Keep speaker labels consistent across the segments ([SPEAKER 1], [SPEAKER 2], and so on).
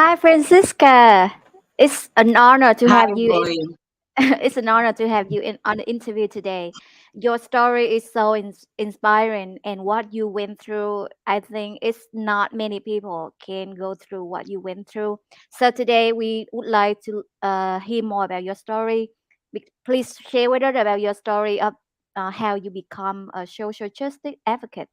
[SPEAKER 1] Hi, Francisca. It's an honor to
[SPEAKER 2] Hi,
[SPEAKER 1] have you.
[SPEAKER 2] boy.
[SPEAKER 1] It's an honor to have you on the interview today. Your story is so inspiring, and what you went through, I think it's not many people can go through what you went through. So today we would like to hear more about your story. Please share with us about your story of how you become a social justice advocate.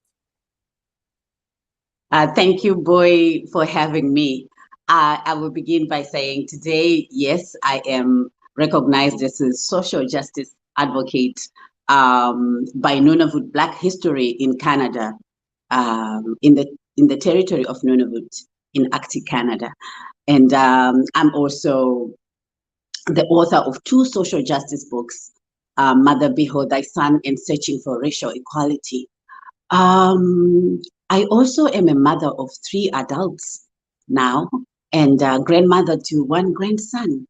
[SPEAKER 2] Thank you, boy, for having me. I will begin by saying today, yes, I am recognized as a social justice advocate by Nunavut Black History in Canada, in the territory of Nunavut in Acute, Canada, and I'm also the author of two social justice books, Mother Behold Thy Son and Searching for Racial Equality. I also am a mother of three adults now and grandmother to one grandson.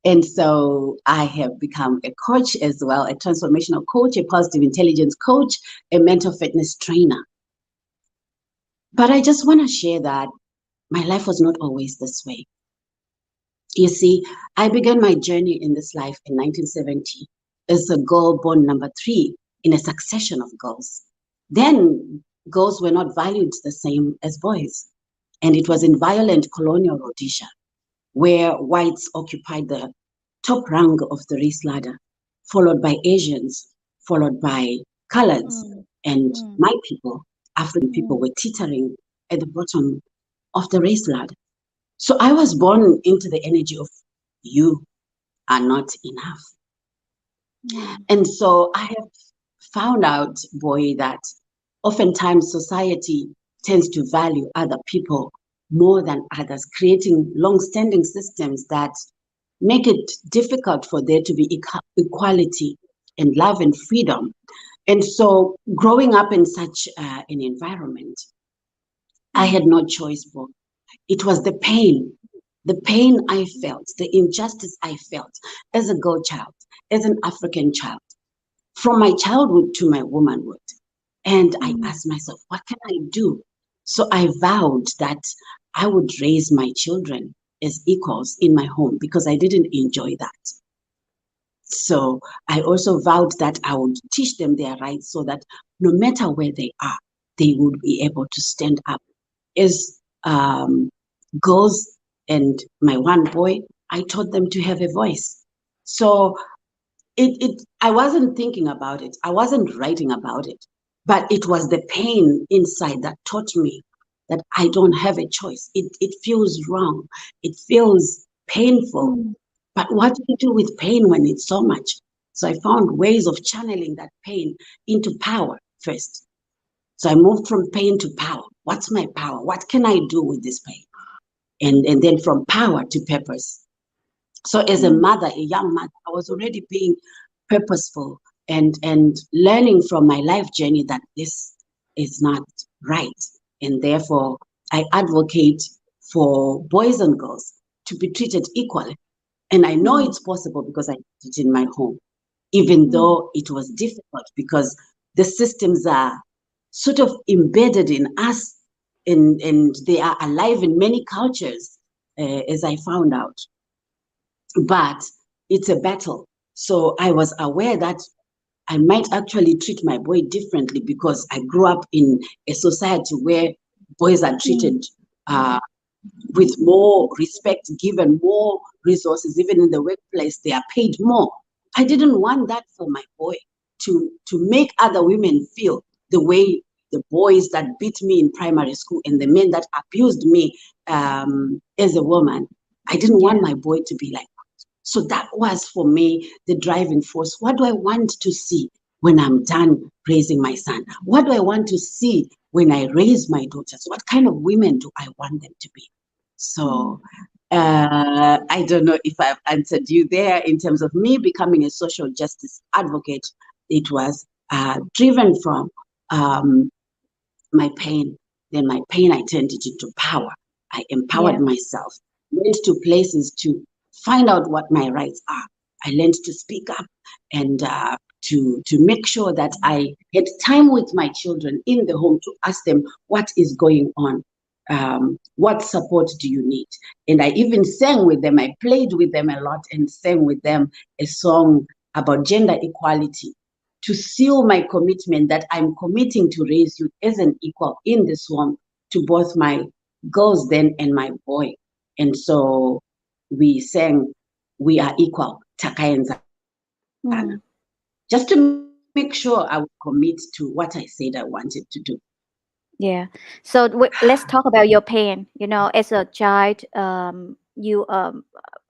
[SPEAKER 2] And so I have become a coach as well, a transformational coach, a positive intelligence coach, a mental fitness trainer. But I just want to share that my life was not always this way. You see, I began my journey in this life in 1970 as a girl born number 3 in a succession of girls. Then girls were not valued the same as boys. And it was in violent colonial Rhodesia, where whites occupied the top rung of the race ladder, followed by Asians, followed by coloreds, and my people, African people, were teetering at the bottom of the race ladder. So I was born into the energy of you are not enough. And so I have found out, boy, that oftentimes society tends to value other people more than others, creating long-standing systems that make it difficult for there to be equality and love and freedom. And so growing up in such an environment, I had no choice, boy. It was the pain I felt, the injustice I felt as a girl child, as an African child, from my childhood to my womanhood. And I asked myself, what can I do? So I vowed that I would raise my children as equals in my home because I didn't enjoy that. So I also vowed that I would teach them their rights so that no matter where they are, they would be able to stand up as girls. And my one boy, I taught them to have a voice. So I wasn't thinking about it. I wasn't writing about it, but it was the pain inside that taught me that I don't have a choice. It feels wrong. It feels painful. But what do you do with pain when it's so much? So I found ways of channeling that pain into power first. So I moved from pain to power. What's my power? What can I do with this pain? And then from power to purpose. So as a mother, a young mother, I was already being purposeful and learning from my life journey that this is not right. And therefore, I advocate for boys and girls to be treated equally. And I know it's possible because I did it in my home, even though it was difficult because the systems are sort of embedded in us and they are alive in many cultures, as I found out. But it's a battle. So I was aware that I might actually treat my boy differently because I grew up in a society where boys are treated with more respect, given more resources, even in the workplace, they are paid more. I didn't want that for my boy to make other women feel the way the boys that beat me in primary school and the men that abused me as a woman. I didn't want my boy to be like that. So that was for me the driving force. What do I want to see when I'm done raising my son? What do I want to see when I raise my daughters? What kind of women do I want them to be? So I don't know if I've answered you there in terms of me becoming a social justice advocate. It was driven from my pain. Then my pain, I turned it into power. I empowered myself, went to places to find out what my rights are. I learned to speak up and to make sure that I had time with my children in the home to ask them what is going on. what support do you need? And I even sang with them. I played with them a lot and sang with them a song about gender equality to seal my commitment that I'm committing to raise you as an equal in this home to both my girls then and my boy. And so we sang, "We are equal, Takayenza," just to make sure I would commit to what I said I wanted to do.
[SPEAKER 1] Yeah. So let's talk about your pain. As a child, you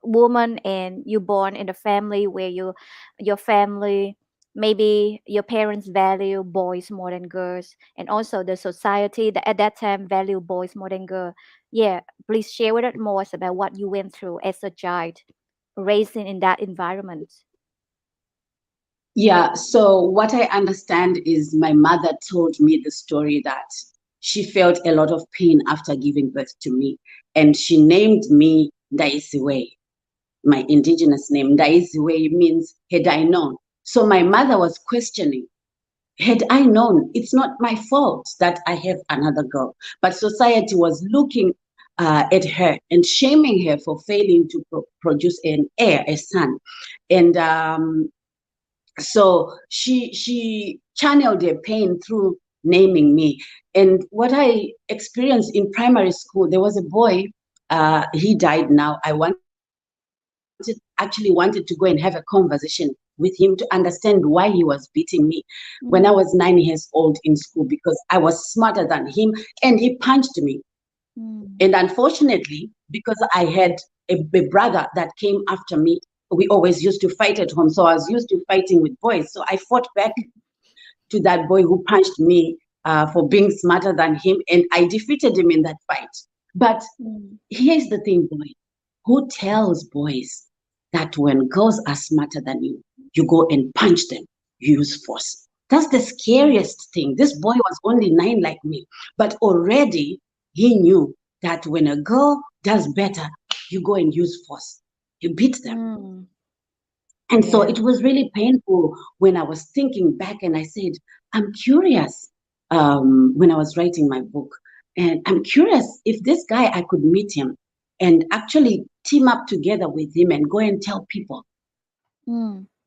[SPEAKER 1] woman, and you born in a family where your family, maybe your parents value boys more than girls, and also the society that at that time value boys more than girls. Yeah. Please share with us more about what you went through as a child, raising in that environment.
[SPEAKER 2] Yeah, so what I understand is my mother told me the story that she felt a lot of pain after giving birth to me, and she named me Daisiwe. My indigenous name, Daisiwe, means had I known. So my mother was questioning, had I known, it's not my fault that I have another girl. But society was looking at her and shaming her for failing to produce an heir, a son. And so she channeled her pain through naming me. And what I experienced in primary school, there was a boy, he died now. I actually wanted to go and have a conversation with him to understand why he was beating me when I was 9 years old in school, because I was smarter than him and he punched me. And unfortunately, because I had a brother that came after me, we always used to fight at home. So I was used to fighting with boys. So I fought back to that boy who punched me for being smarter than him. And I defeated him in that fight. But here's the thing, boy. Who tells boys that when girls are smarter than you, you go and punch them, you use force? That's the scariest thing. This boy was only 9 like me, but already he knew that when a girl does better, you go and use force. You beat them. And so it was really painful when I was thinking back and I said, I'm curious when I was writing my book. And I'm curious if this guy, I could meet him and actually team up together with him and go and tell people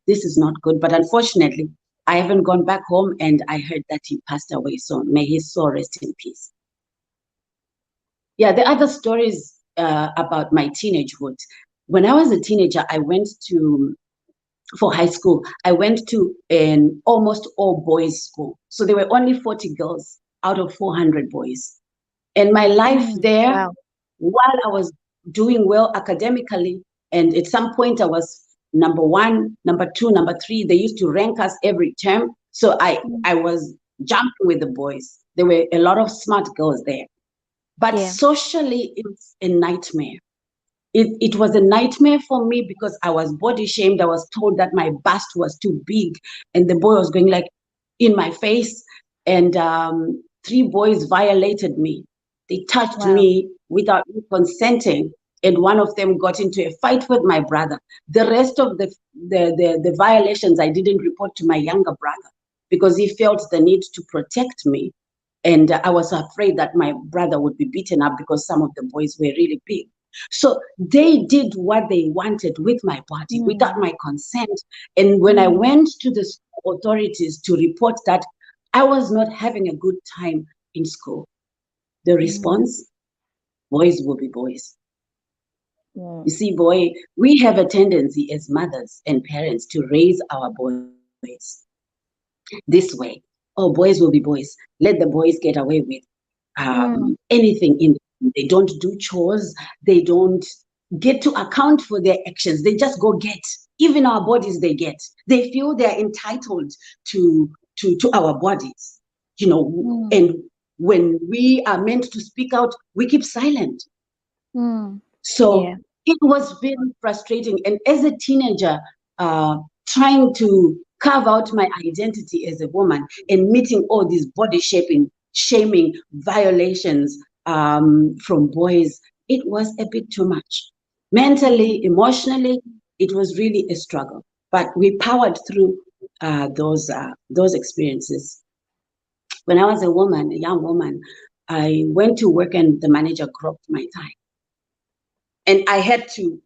[SPEAKER 2] this is not good. But unfortunately, I haven't gone back home and I heard that he passed away. So may his soul rest in peace. Yeah, the other stories about my teenagehood. When I was a teenager, for high school, I went to an almost all boys school. So there were only 40 girls out of 400 boys. And my life there,
[SPEAKER 1] Wow.
[SPEAKER 2] while I was doing well academically, and at some point I was number 1, number 2, number 3, they used to rank us every term. So I was jumping with the boys. There were a lot of smart girls there. But socially, it's a nightmare. It was a nightmare for me because I was body shamed. I was told that my bust was too big, and the boy was going like in my face. And 3 boys violated me. They touched me without me consenting, and one of them got into a fight with my brother. The rest of the violations I didn't report to my younger brother because he felt the need to protect me, and I was afraid that my brother would be beaten up because some of the boys were really big. So they did what they wanted with my body without my consent. And when I went to the school authorities to report that I was not having a good time in school, the response, boys will be boys. You see, boy, we have a tendency as mothers and parents to raise our boys this way. Oh, boys will be boys. Let the boys get away with anything in. They don't do chores. They don't get to account for their actions. They just go get. Even our bodies, they get. They feel they're entitled to our bodies, and when we are meant to speak out, we keep silent. So it was very frustrating. And as a teenager, trying to carve out my identity as a woman and meeting all these body shaming violations from boys, it was a bit too much. Mentally, emotionally, it was really a struggle. But we powered through those experiences. When I was a young woman, I went to work and the manager cropped my thigh. And I had to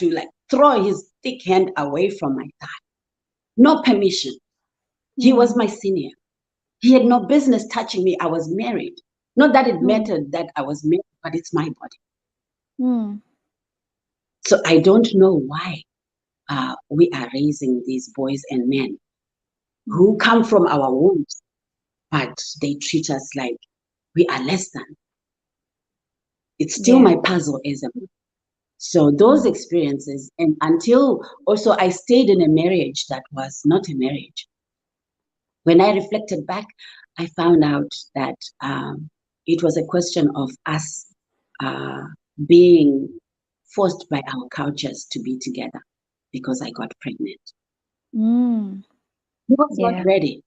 [SPEAKER 2] like throw his thick hand away from my thigh. No permission. He was my senior. He had no business touching me. I was married. Not that it mattered that I was married, but it's my body. So I don't know why we are raising these boys and men who come from our wombs, but they treat us like we are less than. It's still my puzzle as a man. So those experiences, and until also I stayed in a marriage that was not a marriage. When I reflected back, I found out that it was a question of us being forced by our cultures to be together because I got pregnant. He was not ready.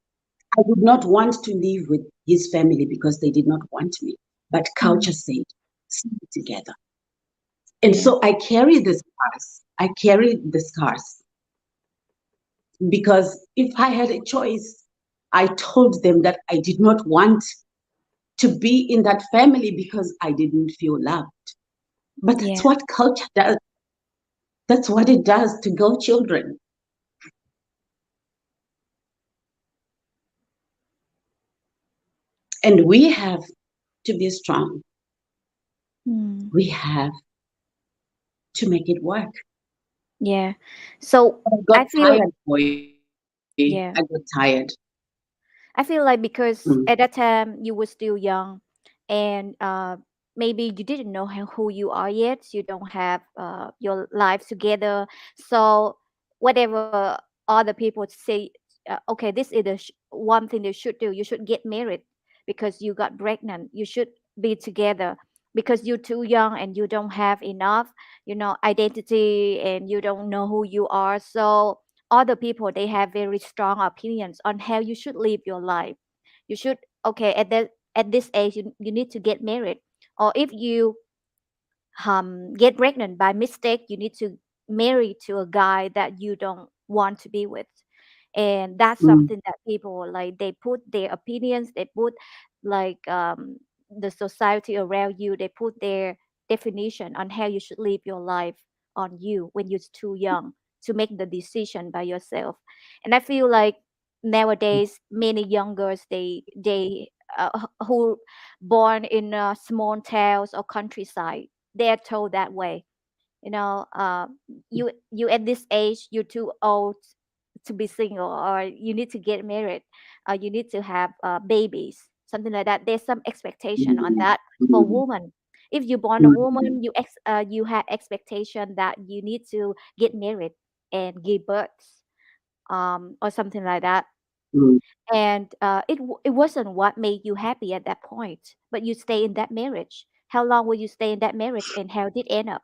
[SPEAKER 2] I would not want to live with his family because they did not want me, but culture said, stay together. And so I carry the scars. I carry the scars because if I had a choice, I told them that I did not want to be in that family because I didn't feel loved. But that's what culture does. That's what it does to girl children. And we have to be strong. We have to make it work.
[SPEAKER 1] Yeah. So
[SPEAKER 2] I got
[SPEAKER 1] I feel,
[SPEAKER 2] tired, boy. I
[SPEAKER 1] yeah,
[SPEAKER 2] got tired.
[SPEAKER 1] I feel like because at that time you were still young, and maybe you didn't know who you are yet. You don't have your life together. So whatever other people say, okay, this is the one thing you should do. You should get married because you got pregnant. You should be together because you're too young and you don't have enough, identity, and you don't know who you are. So other people, they have very strong opinions on how you should live your life. You should, okay, at this age, you need to get married, or if you get pregnant by mistake, you need to marry to a guy that you don't want to be with. And that's something that people, like, they put their opinions, they put, like, the society around you, they put their definition on how you should live your life on you when you're too young to make the decision by yourself. And I feel like nowadays many young girls, they who born in small towns or countryside, they're told that way. You at this age, you're too old to be single, or you need to get married, you need to have babies, something like that. There's some expectation on that for women. If you born a woman, you have expectation that you need to get married and give birth, or something like that. And it wasn't what made you happy at that point, but you stay in that marriage. How long will you stay in that marriage, and how did it end up?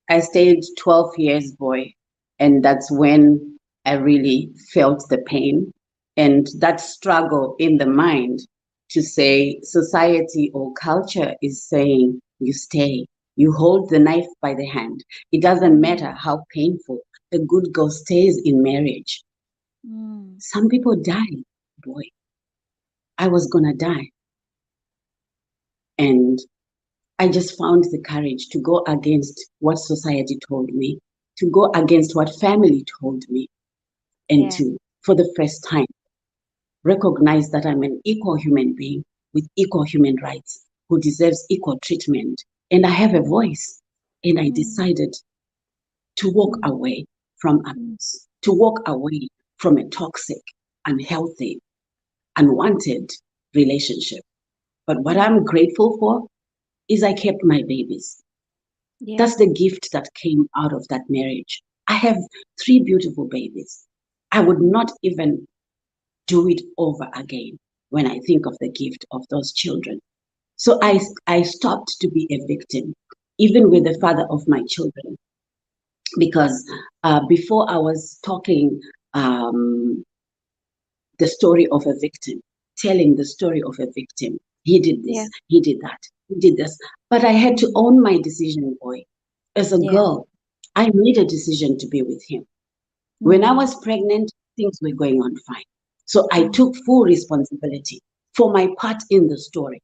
[SPEAKER 2] I stayed 12 years, boy. And that's when I really felt the pain and that struggle in the mind to say society or culture is saying, you stay, you hold the knife by the hand. It doesn't matter how painful, a good girl stays in marriage. Some people die, boy. I was going to die. And I just found the courage to go against what society told me, to go against what family told me, and to, for the first time, recognize that I'm an equal human being with equal human rights who deserves equal treatment. And I have a voice. And I decided to walk away from abuse, to walk away from a toxic, unhealthy, unwanted relationship. But what I'm grateful for is I kept my babies. That's the gift that came out of that marriage. I have 3 beautiful babies. I would not even do it over again when I think of the gift of those children. So I stopped to be a victim, even with the father of my children, because before I was talking the story of a victim, telling the story of a victim. He did this, he did that, he did this. But I had to own my decision, boy. As a girl, I made a decision to be with him. When I was pregnant, things were going on fine. So I took full responsibility. for my part in the story.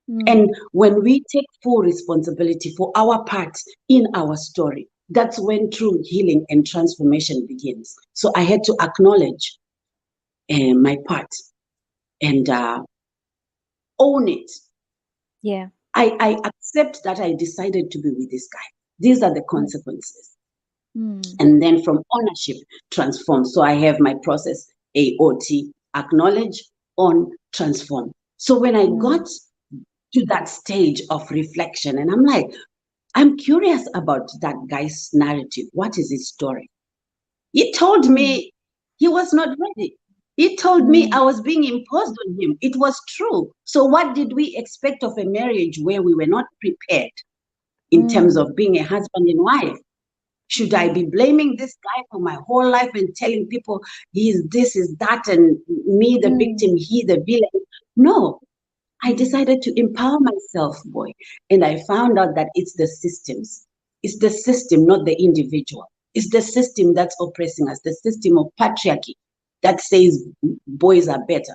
[SPEAKER 1] Mm.
[SPEAKER 2] And when we take full responsibility for our part in our story, that's when true healing and transformation begins. So I had to acknowledge my part and own it.
[SPEAKER 1] Yeah.
[SPEAKER 2] I accept that I decided to be with this guy. These are the consequences.
[SPEAKER 1] Mm.
[SPEAKER 2] And then from ownership, transform. So I have my process, AOT, acknowledge, own, transform. So when I got to that stage of reflection, and I'm like, I'm curious about that guy's narrative. What is his story? He told me he was not ready. He told me I was being imposed on him. It was true. So what did we expect of a marriage where we were not prepared in terms of being a husband and wife? Should I be blaming this guy for my whole life and telling people he's this, is that, and me the victim, he the villain? No, I decided to empower myself, boy. And I found out that it's the systems. It's the system, not the individual. It's the system that's oppressing us, the system of patriarchy that says boys are better,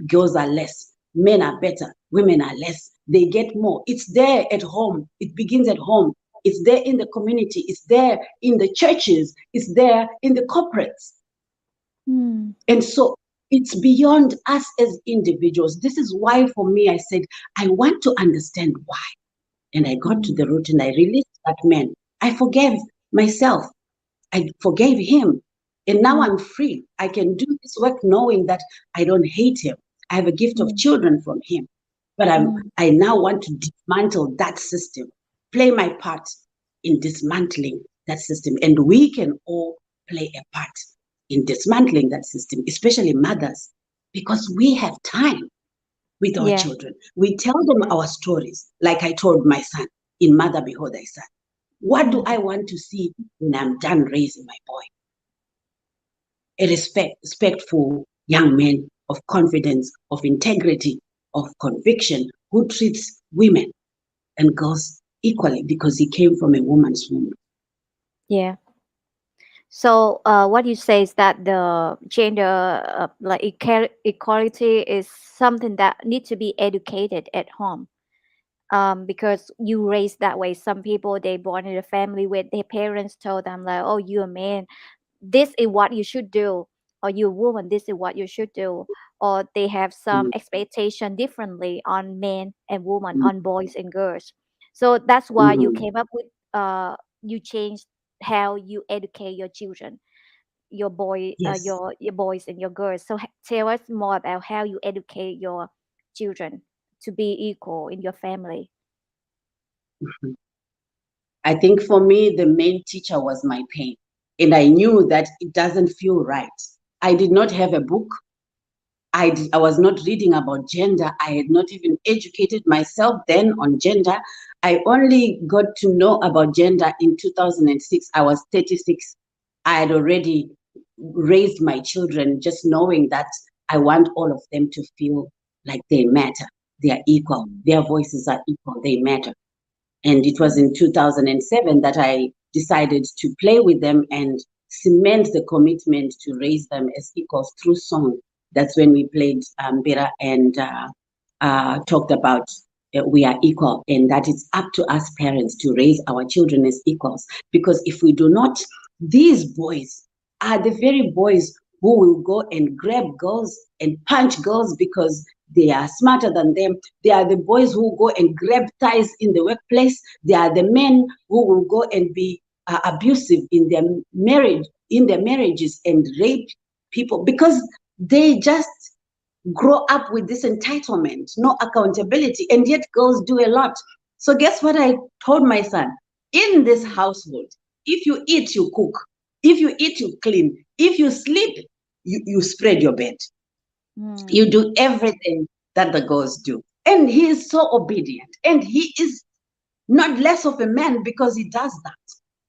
[SPEAKER 2] girls are less, men are better, women are less, they get more. It's there at home. It begins at home. It's there in the community. It's there in the churches. It's there in the corporates. And so it's beyond us as individuals. This is why, for me, I said, I want to understand why. And I got to the root and I released that man. I forgave myself. I forgave him. And now I'm free. I can do this work knowing that I don't hate him. I have a gift of children from him. But I now want to dismantle that system, play my part in dismantling that system. And we can all play a part in dismantling that system, especially mothers, because we have time with our children. We tell them our stories, like I told my son in Mother Behold Thy Son. What do I want to see when I'm done raising my boy? A respectful young man of confidence, of integrity, of conviction, who treats women and girls equally because he came from a woman's womb.
[SPEAKER 1] Yeah. So what you say is that the gender like equality is something that needs to be educated at home, because you raised that way. Some people, they born in a family where their parents told them like, oh, you're a man, this is what you should do, or you're a woman, this is what you should do, or they have some expectation differently on men and women, on boys and girls. So that's why you
[SPEAKER 2] Mhm.
[SPEAKER 1] came up with you changed how you educate your children,
[SPEAKER 2] Yes.
[SPEAKER 1] your boys and your girls. So tell us more about how you educate your children to be equal in your family.
[SPEAKER 2] I think for me, the main teacher was my pain. And I knew that it doesn't feel right. I did not have a book. I was not reading about gender. I had not even educated myself then on gender. I only got to know about gender in 2006. I was 36. I had already raised my children just knowing that I want all of them to feel like they matter. They are equal. Their voices are equal. They matter. And it was in 2007 that I decided to play with them and cement the commitment to raise them as equals through song. That's when we played Bira and talked about we are equal, and that it's up to us parents to raise our children as equals. Because if we do not, these boys are the very boys who will go and grab girls and punch girls because they are smarter than them. They are the boys who go and grab ties in the workplace. They are the men who will go and be abusive in their marriages and rape people because they just grow up with this entitlement, no accountability, and yet girls do a lot. So guess what I told my son? In this household, if you eat, you cook. If you eat, you clean. If you sleep, you spread your bed. You do everything that the girls do. And he is so obedient. And he is not less of a man because he does that.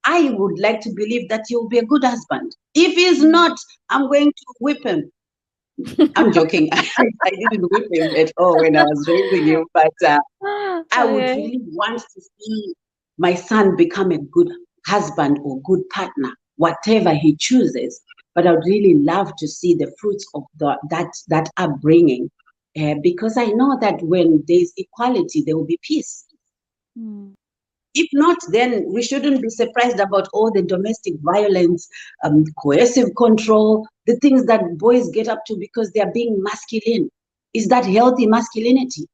[SPEAKER 2] I would like to believe that he'll be a good husband. If he's not, I'm going to whip him. I'm joking. I didn't whip him at all when I was raising him, but I would
[SPEAKER 1] Okay.
[SPEAKER 2] really want to see my son become a good husband or good partner, whatever he chooses. But I would really love to see the fruits of that upbringing because I know that when there's equality, there will be peace.
[SPEAKER 1] Mm.
[SPEAKER 2] If not, then we shouldn't be surprised about all the domestic violence, coercive control, the things that boys get up to because they are being masculine. Is that healthy masculinity?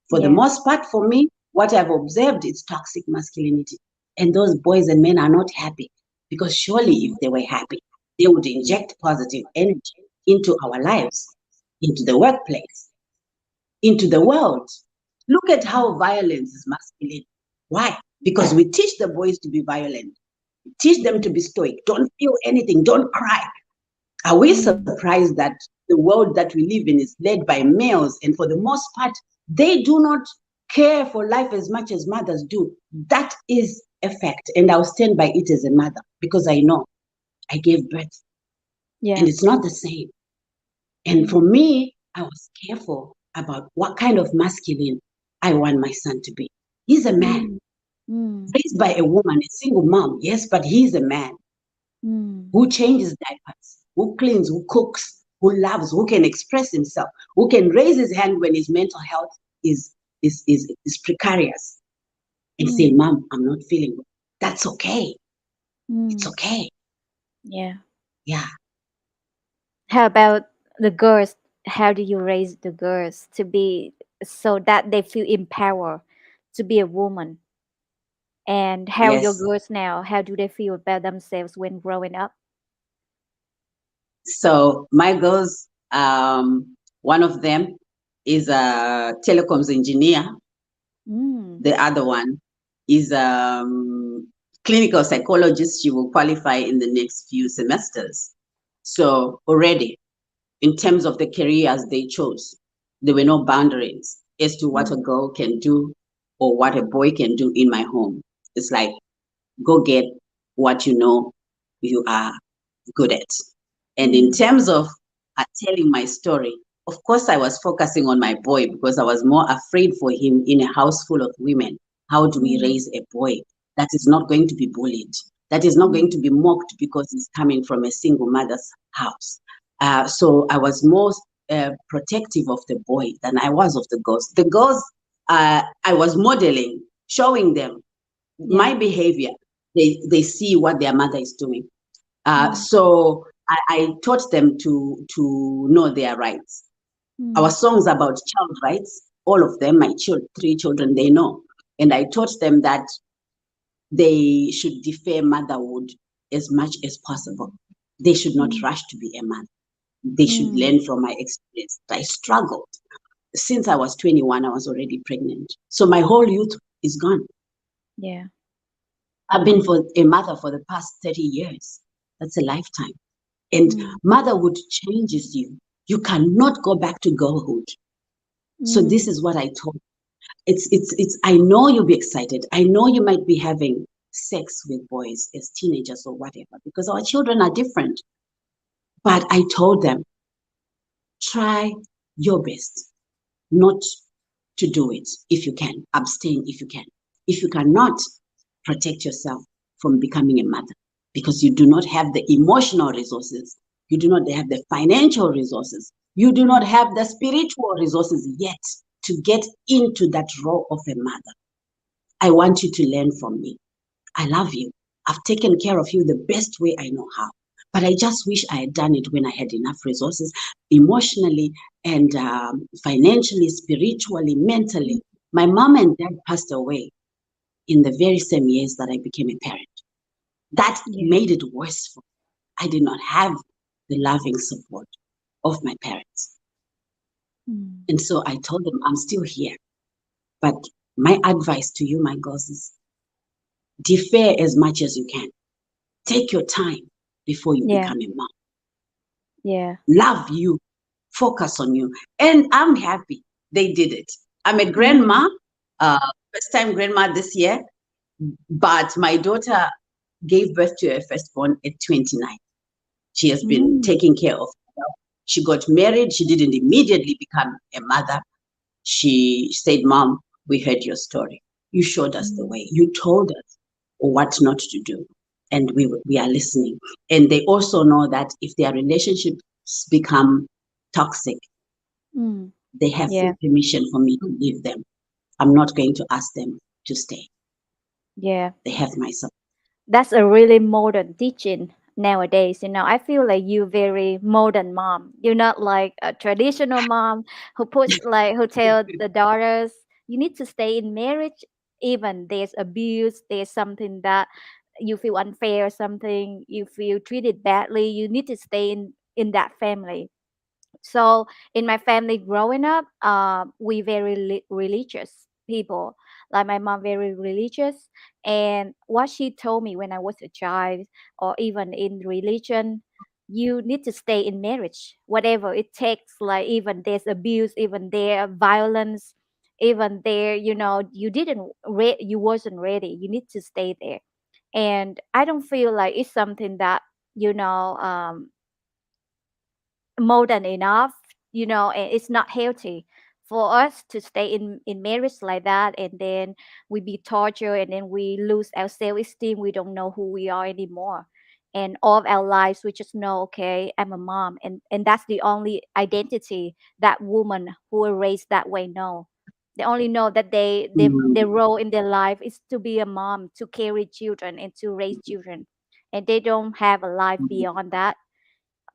[SPEAKER 2] For the
[SPEAKER 1] Yeah.
[SPEAKER 2] most part, for me, what I've observed is toxic masculinity. And those boys and men are not happy because surely if they were happy, they would inject positive energy into our lives, into the workplace, into the world. Look at how violence is masculine. Why? Because we teach the boys to be violent. We teach them to be stoic. Don't feel anything. Don't cry. Are we surprised that the world that we live in is led by males? And for the most part, they do not care for life as much as mothers do. That is a fact. And I'll stand by it as a mother because I know I gave birth.
[SPEAKER 1] Yeah.
[SPEAKER 2] And it's not the same. And for me, I was careful about what kind of masculine I want my son to be. He's a man, raised by a woman, a single mom, yes, but he's a man who changes diapers, who cleans, who cooks, who loves, who can express himself, who can raise his hand when his mental health is precarious and say, Mom, I'm not feeling well. That's okay. It's okay.
[SPEAKER 1] Yeah.
[SPEAKER 2] Yeah.
[SPEAKER 1] How about the girls? How do you raise the girls to be so that they feel empowered to be a woman? And how your
[SPEAKER 2] Yes.
[SPEAKER 1] girls now, how do they feel about themselves when growing up?
[SPEAKER 2] So my girls, one of them is a telecoms engineer. The other one is clinical psychologist. She will qualify in the next few semesters. So already, in terms of the careers they chose, there were no boundaries as to what a girl can do or what a boy can do in my home. It's like, go get what you know you are good at. And in terms of telling my story, of course, I was focusing on my boy because I was more afraid for him in a house full of women. How do we raise a boy that is not going to be bullied, that is not going to be mocked because he's coming from a single mother's house? So I was more protective of the boy than I was of the girls. The girls, I was modeling, showing them my behavior. They see what their mother is doing. So I taught them to know their rights. Our songs about child rights, all of them, my 3 children, they know. And I taught them that they should defer motherhood as much as possible. They should not rush to be a mother. They should learn from my experience. I struggled. Since I was 21, I was already pregnant. So my whole youth is gone.
[SPEAKER 1] Yeah.
[SPEAKER 2] I've been a mother for the past 30 years. That's a lifetime. And motherhood changes you. You cannot go back to girlhood. So this is what I told. It's. I know you'll be excited. I know you might be having sex with boys as teenagers or whatever, because our children are different. But I told them, try your best not to do it if you can. Abstain if you can. If you cannot, protect yourself from becoming a mother, because you do not have the emotional resources. You do not have the financial resources. You do not have the spiritual resources yet to get into that role of a mother. I want you to learn from me. I love you. I've taken care of you the best way I know how. But I just wish I had done it when I had enough resources, emotionally and financially, spiritually, mentally. My mom and dad passed away in the very same years that I became a parent. That made it worse for me. I did not have the loving support of my parents. And so I told them, I'm still here. But my advice to you, my girls, is defer as much as you can. Take your time before you become a mom.
[SPEAKER 1] Yeah.
[SPEAKER 2] Love you. Focus on you. And I'm happy they did it. I'm a grandma, first time grandma this year, but my daughter gave birth to her firstborn at 29. She has been taking care of herself. She got married. She didn't immediately become a mother. She said, Mom, we heard your story. You showed us the way. You told us what not to do. And we are listening. And they also know that if their relationships become toxic,
[SPEAKER 1] Mm.
[SPEAKER 2] They have
[SPEAKER 1] Yeah.
[SPEAKER 2] full permission for me to leave them. I'm not going to ask them to stay.
[SPEAKER 1] Yeah.
[SPEAKER 2] They have my support.
[SPEAKER 1] That's a really modern teaching nowadays. I feel like you very modern mom. You're not like a traditional mom who tell the daughters you need to stay in marriage even there's abuse, there's something that you feel unfair, something you feel treated badly, you need to stay in that family. So in my family growing up, we very religious people. Like my mom very religious, and what she told me when I was a child, or even in religion, you need to stay in marriage, whatever it takes. Like even there's abuse, even there violence, even there, you wasn't ready. You need to stay there, and I don't feel like it's something that you know. Modern enough, and it's not healthy for us to stay in marriage like that, and then we be tortured, and then we lose our self-esteem, we don't know who we are anymore, and all of our lives we just know, okay, I'm a mom, and that's the only identity that woman who are raised that way know. They only know that their
[SPEAKER 2] Mm,
[SPEAKER 1] role in their life is to be a mom, to carry children and to raise children, and they don't have a life
[SPEAKER 2] mm,
[SPEAKER 1] beyond that,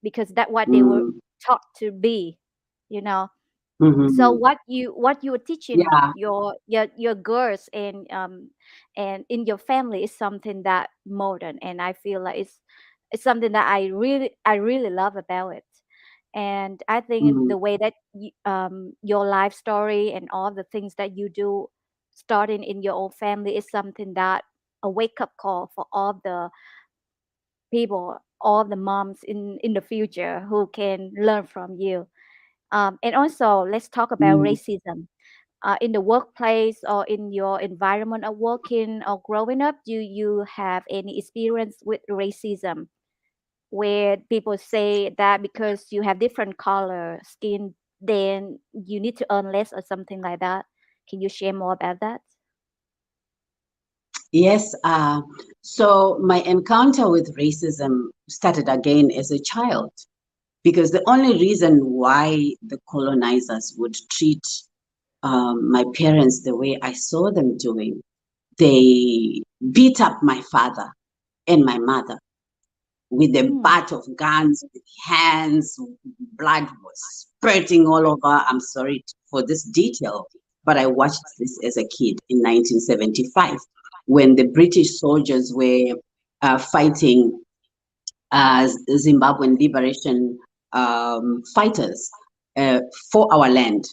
[SPEAKER 1] because that's what they were
[SPEAKER 2] mm,
[SPEAKER 1] taught to be you know so
[SPEAKER 2] mhm.
[SPEAKER 1] what you are teaching
[SPEAKER 2] Yeah.
[SPEAKER 1] your girls and in your family is something that modern, and I feel like it's something that I really love about it. And I think
[SPEAKER 2] Mm,
[SPEAKER 1] the way that your life story and all the things that you do starting in your own family is something that a wake up call for all the people, all the moms in the future who can learn from you. And also, let's talk about
[SPEAKER 2] mm.
[SPEAKER 1] racism. In the workplace or in your environment of working or growing up, do you have any experience with racism where people say that because you have different color skin, then you need to earn less or something like that? Can you share more about that?
[SPEAKER 2] Yes. So my encounter with racism started again as a child, because the only reason why the colonizers would treat my parents the way I saw them doing, they beat up my father and my mother with the
[SPEAKER 1] Mm,
[SPEAKER 2] butt of guns, with hands, blood was spurting all over. I'm sorry for this detail, but I watched this as a kid in 1975 when the British soldiers were fighting Zimbabwean liberation fighters uh, for our land.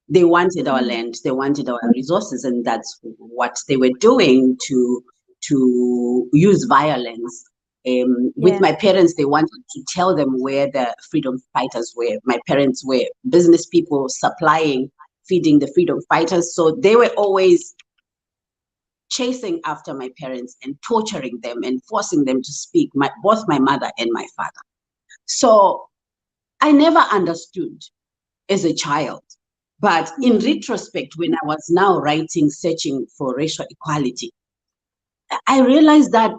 [SPEAKER 2] They wanted our
[SPEAKER 1] mm,
[SPEAKER 2] land, they wanted our resources, and that's what they were doing to use violence. With
[SPEAKER 1] yeah.
[SPEAKER 2] my parents, they wanted to tell them where the freedom fighters were. My parents were business people supplying, feeding the freedom fighters. So they were always chasing after my parents and torturing them and forcing them to speak, both my mother and my father. So I never understood as a child. But in
[SPEAKER 1] Mm,
[SPEAKER 2] retrospect, when I was now writing, searching for racial equality, I realized that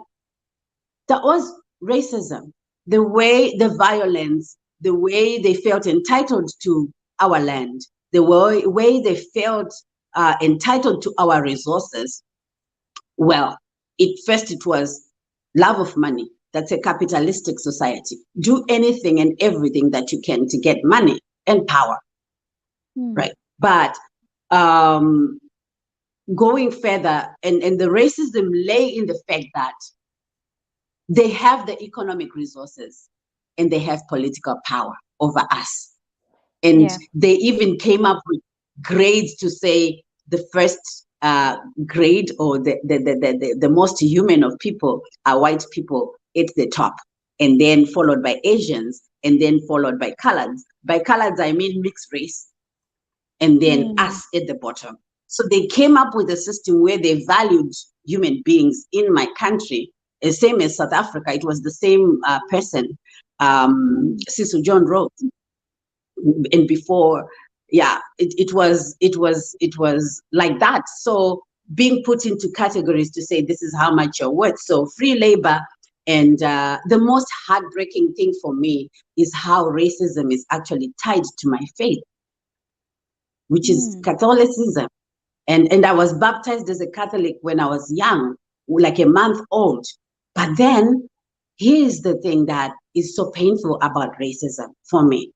[SPEAKER 2] that was racism. The way, the violence, the way they felt entitled to our land, the way they felt entitled to our resources. Well, it was love of money. That's a capitalistic society. Do anything and everything that you can to get money and power,
[SPEAKER 1] mm,
[SPEAKER 2] right? But um, going further, and the racism lay in the fact that they have the economic resources and they have political power over us. And
[SPEAKER 1] yeah.
[SPEAKER 2] they even came up with grades to say the first grade, or the most human of people are white people at the top, and then followed by Asians, and then followed by coloreds. By coloreds, I mean mixed race, and then
[SPEAKER 1] Mm,
[SPEAKER 2] us at the bottom. So they came up with a system where they valued human beings in my country, the same as South Africa. It was the same person,
[SPEAKER 1] mm,
[SPEAKER 2] Cecil John wrote, and before, yeah, it was like that. So being put into categories to say this is how much you're worth. So free labor. And the most heartbreaking thing for me is how racism is actually tied to my faith. which is Catholicism. And I was baptized as a Catholic when I was young, like a month old. But then here's the thing that is so painful about racism for me,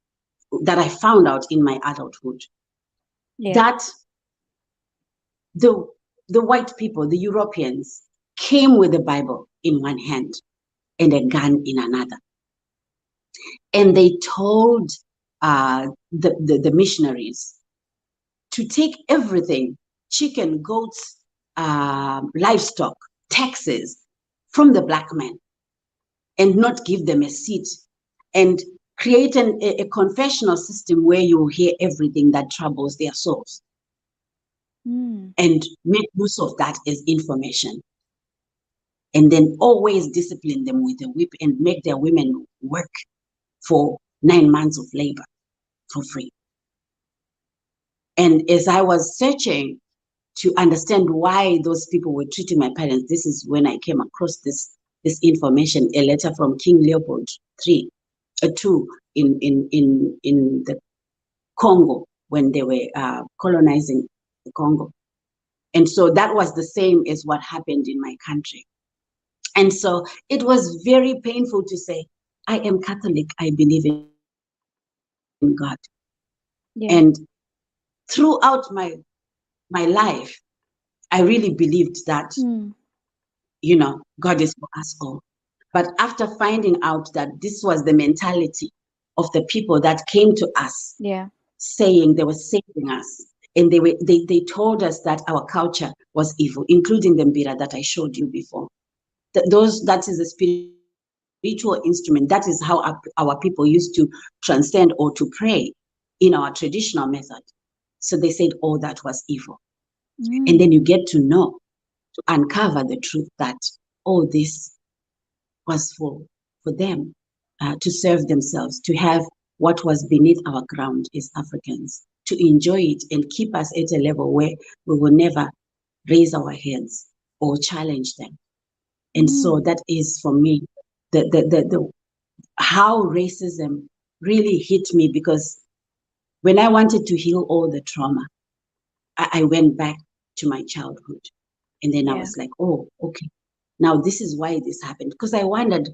[SPEAKER 2] that I found out in my adulthood, that the white people, the Europeans, came with the Bible in one hand and a gun in another. And they told the missionaries to take everything, chicken, goats, livestock, taxes from the black man and not give them a seat, and create a confessional system where you hear everything that troubles their souls and make use of that as information. And then always discipline them with a whip and make their women work for 9 months of labor for free. And as I was searching to understand why those people were treating my parents, this is when I came across this information, a letter from King Leopold II in the Congo, when they were colonizing the Congo. And so that was the same as what happened in my country. And so it was very painful to say, I am Catholic, I believe in God. And throughout my life, I really believed that, God is for us all. But after finding out that this was the mentality of the people that came to us, saying they were saving us, and they told us that our culture was evil, including the mbira that I showed you before. That is a spiritual instrument. That is how our people used to transcend or to pray in our traditional method. So they said all that was evil. And then you get to know, to uncover the truth that all this was for them, to serve themselves, to have what was beneath our ground as Africans, to enjoy it and keep us at a level where we will never raise our heads or challenge them. And so that is, for me, the how racism really hit me, because when I wanted to heal all the trauma, I went back to my childhood. And then I was like, oh, okay, now this is why this happened. Because I wondered,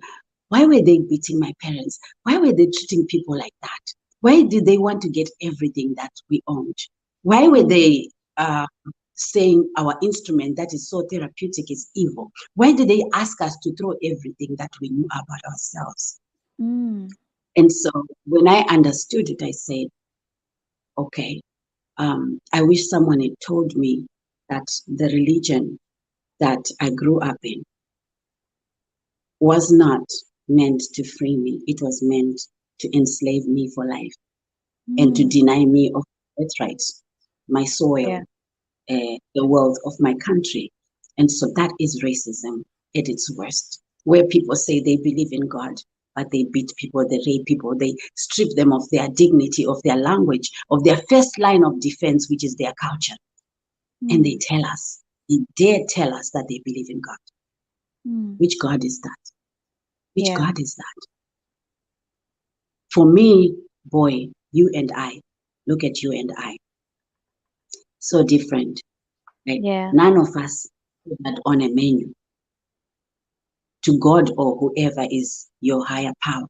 [SPEAKER 2] why were they beating my parents? Why were they treating people like that? Why did they want to get everything that we owned? Why were they saying our instrument that is so therapeutic is evil? Why did they ask us to throw everything that we knew about ourselves? And so when I understood it, I said, okay, I wish someone had told me that the religion that I grew up in was not meant to free me. It was meant to enslave me for life and to deny me of birthright, my soil, the wealth of my country. And so that is racism at its worst, where people say they believe in God, but they beat people, they rape people, they strip them of their dignity, of their language, of their first line of defense, which is their culture. And they tell us, they dare tell us that they believe in God. Which God is that? Which God is that? For me, boy, you and I, look at you and I, so different. Right? None of us put that on a menu to God or whoever is your higher power.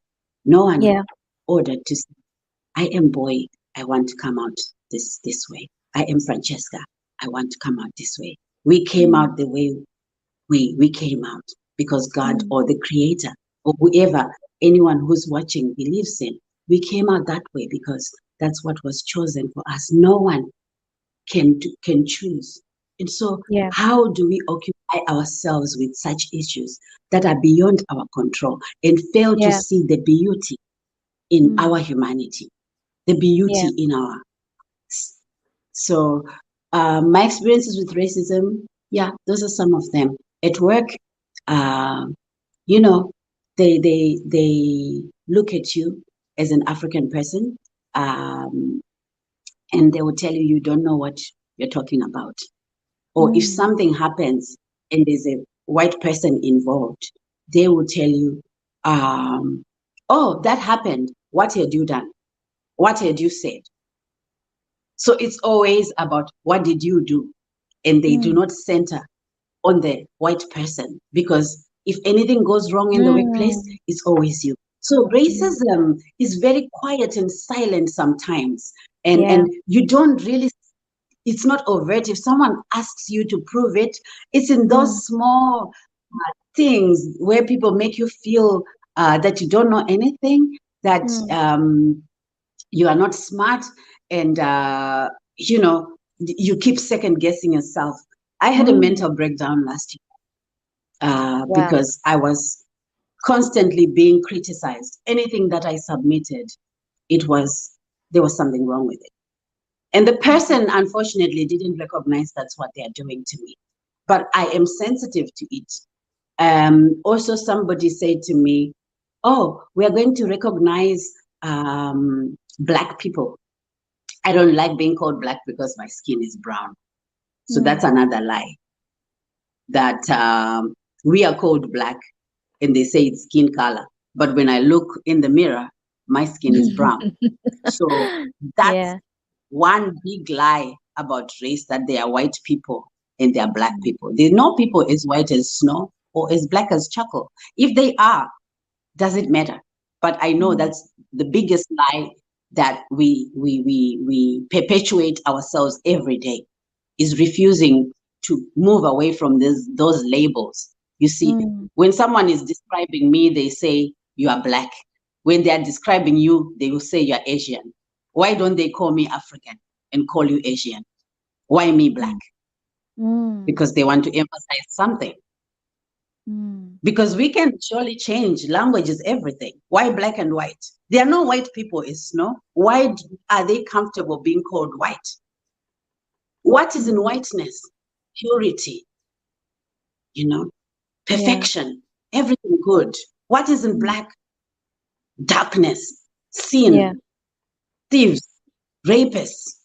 [SPEAKER 2] No one ordered to say, I am Boy, I want to come out this way. I am Francesca, I want to come out this way. We came out the way we came out because God or the Creator or whoever, anyone who's watching believes in. We came out that way because that's what was chosen for us. No one can choose. And so how do we occupy ourselves with such issues that are beyond our control and fail to see the beauty in our humanity, the beauty in our... So my experiences with racism, those are some of them. At work, they look at you as an African person, and they will tell you, you don't know what you're talking about. Or if something happens and there's a white person involved, they will tell you, oh, that happened. What had you done? What had you said? So it's always about what did you do? And they do not center on the white person, because if anything goes wrong in the workplace,
[SPEAKER 1] Mm.
[SPEAKER 2] it's always you. So racism is very quiet and silent sometimes.
[SPEAKER 1] Yeah.
[SPEAKER 2] And you don't really, it's not overt. If someone asks you to prove it, it's in those small things where people make you feel that you don't know anything, that you are not smart, and you keep second guessing yourself. I had a mental breakdown last year
[SPEAKER 1] Wow.
[SPEAKER 2] because I was constantly being criticized. Anything that I submitted, there was something wrong with it. And the person, unfortunately, didn't recognize that's what they are doing to me. But I am sensitive to it. Also, somebody said to me, "Oh, we are going to recognize Black people." I don't like being called Black because my skin is brown. So that's another lie, that we are called Black and they say it's skin color. But when I look in the mirror, my skin is brown. So that's
[SPEAKER 1] Yeah.
[SPEAKER 2] one big lie about race, that they are white people and they are Black people. There are no people as white as snow or as black as charcoal. If they are, doesn't matter. But I know that's the biggest lie that we perpetuate ourselves every day, is refusing to move away from those labels. You see, when someone is describing me, they say you are Black. When they are describing you, they will say you're Asian. Why don't they call me African and call you Asian? Why me Black? Because they want to emphasize something. Because we can surely change. Language is everything. Why black and white? There are no white people in snow. Why are they comfortable being called white? What is in whiteness? Purity,
[SPEAKER 1] Yeah.
[SPEAKER 2] perfection, everything good. What is in black? Darkness,
[SPEAKER 1] Yeah.
[SPEAKER 2] sin, thieves, rapists.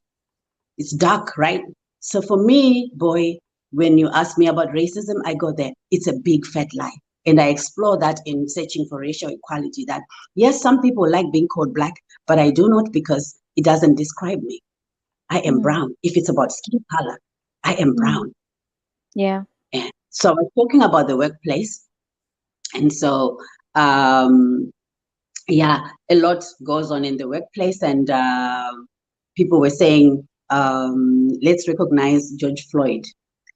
[SPEAKER 2] It's dark, right? So for me, boy, when you ask me about racism, I go there. It's a big fat lie. And I explore that in searching for racial equality, that yes, some people like being called Black, but I do not, because it doesn't describe me. I am brown. If it's about skin color, I am brown.
[SPEAKER 1] Yeah.
[SPEAKER 2] Yeah. So I was talking about the workplace. And so, yeah, a lot goes on in the workplace. And people were saying, let's recognize George Floyd.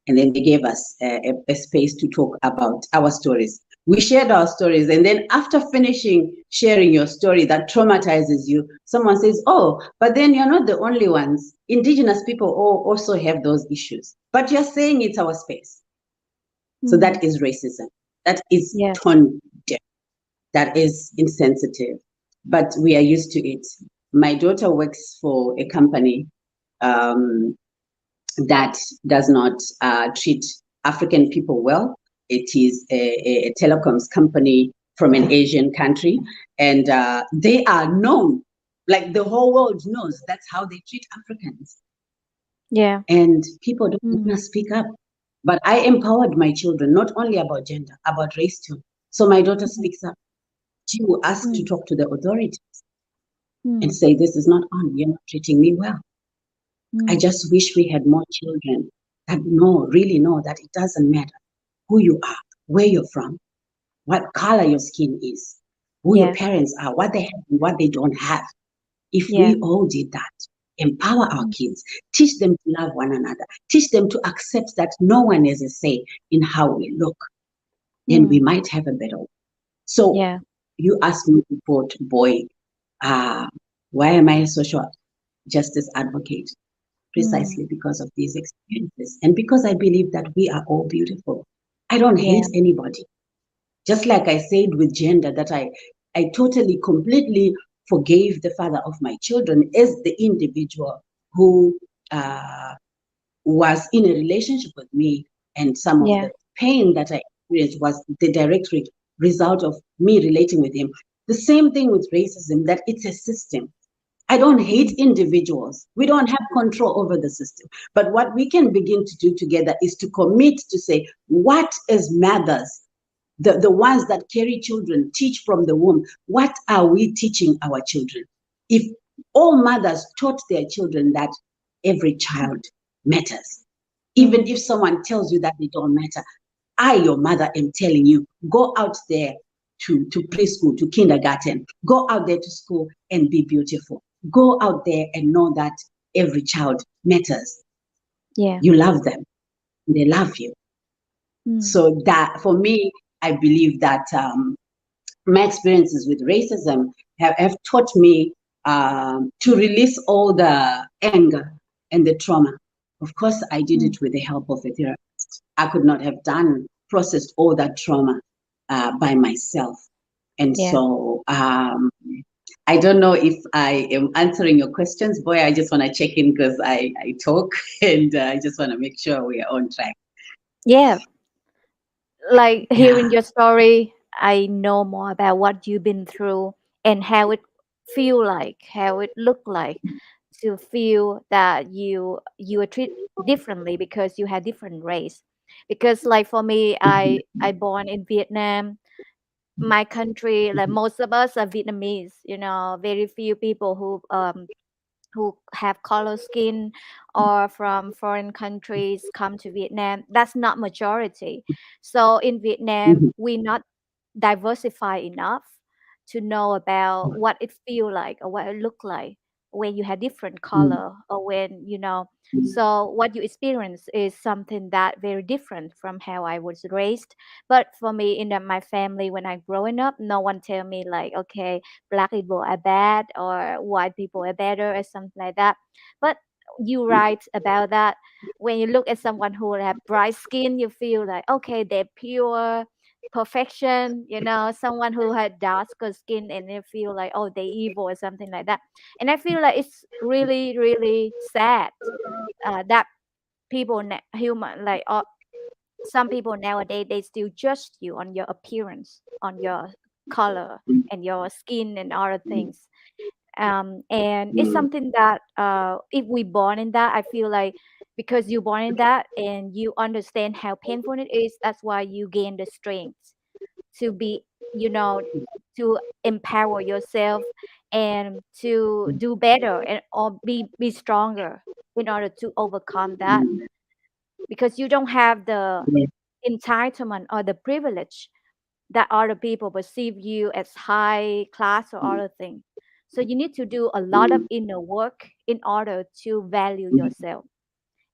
[SPEAKER 2] And then they gave us a space to talk about our stories. We shared our stories. And then after finishing sharing your story that traumatizes you, someone says, oh, but then you're not the only ones. Indigenous people also have those issues. But you're saying it's our space. So that is racism. That is
[SPEAKER 1] Yes.
[SPEAKER 2] tone deaf. That is insensitive. But we are used to it. My daughter works for a company that does not treat African people well. It is a telecoms company from an Asian country, and they are known, like the whole world knows, that's how they treat Africans.
[SPEAKER 1] Yeah.
[SPEAKER 2] And people don't want to speak up. But I empowered my children, not only about gender, about race too. So my daughter speaks up. She will ask to talk to the authorities and say, this is not on, you're not treating me well. I just wish we had more children that really know that it doesn't matter who you are, where you're from, what color your skin is, who your
[SPEAKER 1] Yeah.
[SPEAKER 2] parents are, what they have and what they don't have. If
[SPEAKER 1] Yeah.
[SPEAKER 2] we all did that, empower our kids, teach them to love one another, teach them to accept that no one has a say in how we look, then we might have a better one. So
[SPEAKER 1] Yeah.
[SPEAKER 2] you asked me before, boy, why am I a social justice advocate? Precisely because of these experiences and because I believe that we are all beautiful. I don't
[SPEAKER 1] Yeah.
[SPEAKER 2] hate anybody. Just like I said with gender, that I totally, completely forgave the father of my children as the individual who was in a relationship with me, and some of
[SPEAKER 1] Yeah.
[SPEAKER 2] the pain that I experienced was the direct result of me relating with him. The same thing with racism, that it's a system. I don't hate individuals. We don't have control over the system. But what we can begin to do together is to commit to say, what as mothers, the ones that carry children, teach from the womb, what are we teaching our children? If all mothers taught their children that every child matters. Even if someone tells you that they don't matter, I, your mother, am telling you, go out there to preschool, to kindergarten, go out there to school and be beautiful. Go out there and know that every child matters.
[SPEAKER 1] Yeah.
[SPEAKER 2] You love them. They love you. So that, for me, I believe that my experiences with racism have taught me to release all the anger and the trauma. Of course, I did it with the help of a therapist. I could not have processed all that trauma by myself. And
[SPEAKER 1] Yeah.
[SPEAKER 2] so I don't know if I am answering your questions, Boy. I just want to check in because I talk and I just want to make sure we are on track.
[SPEAKER 1] Yeah. Like hearing
[SPEAKER 2] Yeah.
[SPEAKER 1] your story, I know more about what you've been through and how it feel like, how it look like to feel that you are treated differently because you had different race. Because like for me, I born in Vietnam. My country, like most of us are Vietnamese, very few people who have color skin or from foreign countries come to Vietnam. That's not majority. So in Vietnam,
[SPEAKER 2] Mhm.
[SPEAKER 1] we not diversify enough to know about what it feel like or what it look like when you have different
[SPEAKER 2] Mhm.
[SPEAKER 1] color or when. So what you experience is something that very different from how I was raised. But for me, in my family, when I growing up, no one tell me like, okay, black people are bad or white people are better or something like that. But you right about that. When you look at someone who have bright skin, you feel like, okay, they're pure perfection, someone who had darker skin and they feel like, oh, they evil or something like that. And I feel like it's really really sad that people human like some people nowadays, they still judge you on your appearance, on your color and your skin and other things. And it's
[SPEAKER 2] Mhm.
[SPEAKER 1] something that if we born in that, I feel like because you born in that and you understand how painful it is, that's why you gain the strength to be, you know to empower yourself and to do better and or be stronger in order to overcome that, because you don't have the
[SPEAKER 2] Yes,
[SPEAKER 1] entitlement or the privilege that other people perceive you as high class or other thing. So you need to do a lot of inner work in order to value yourself.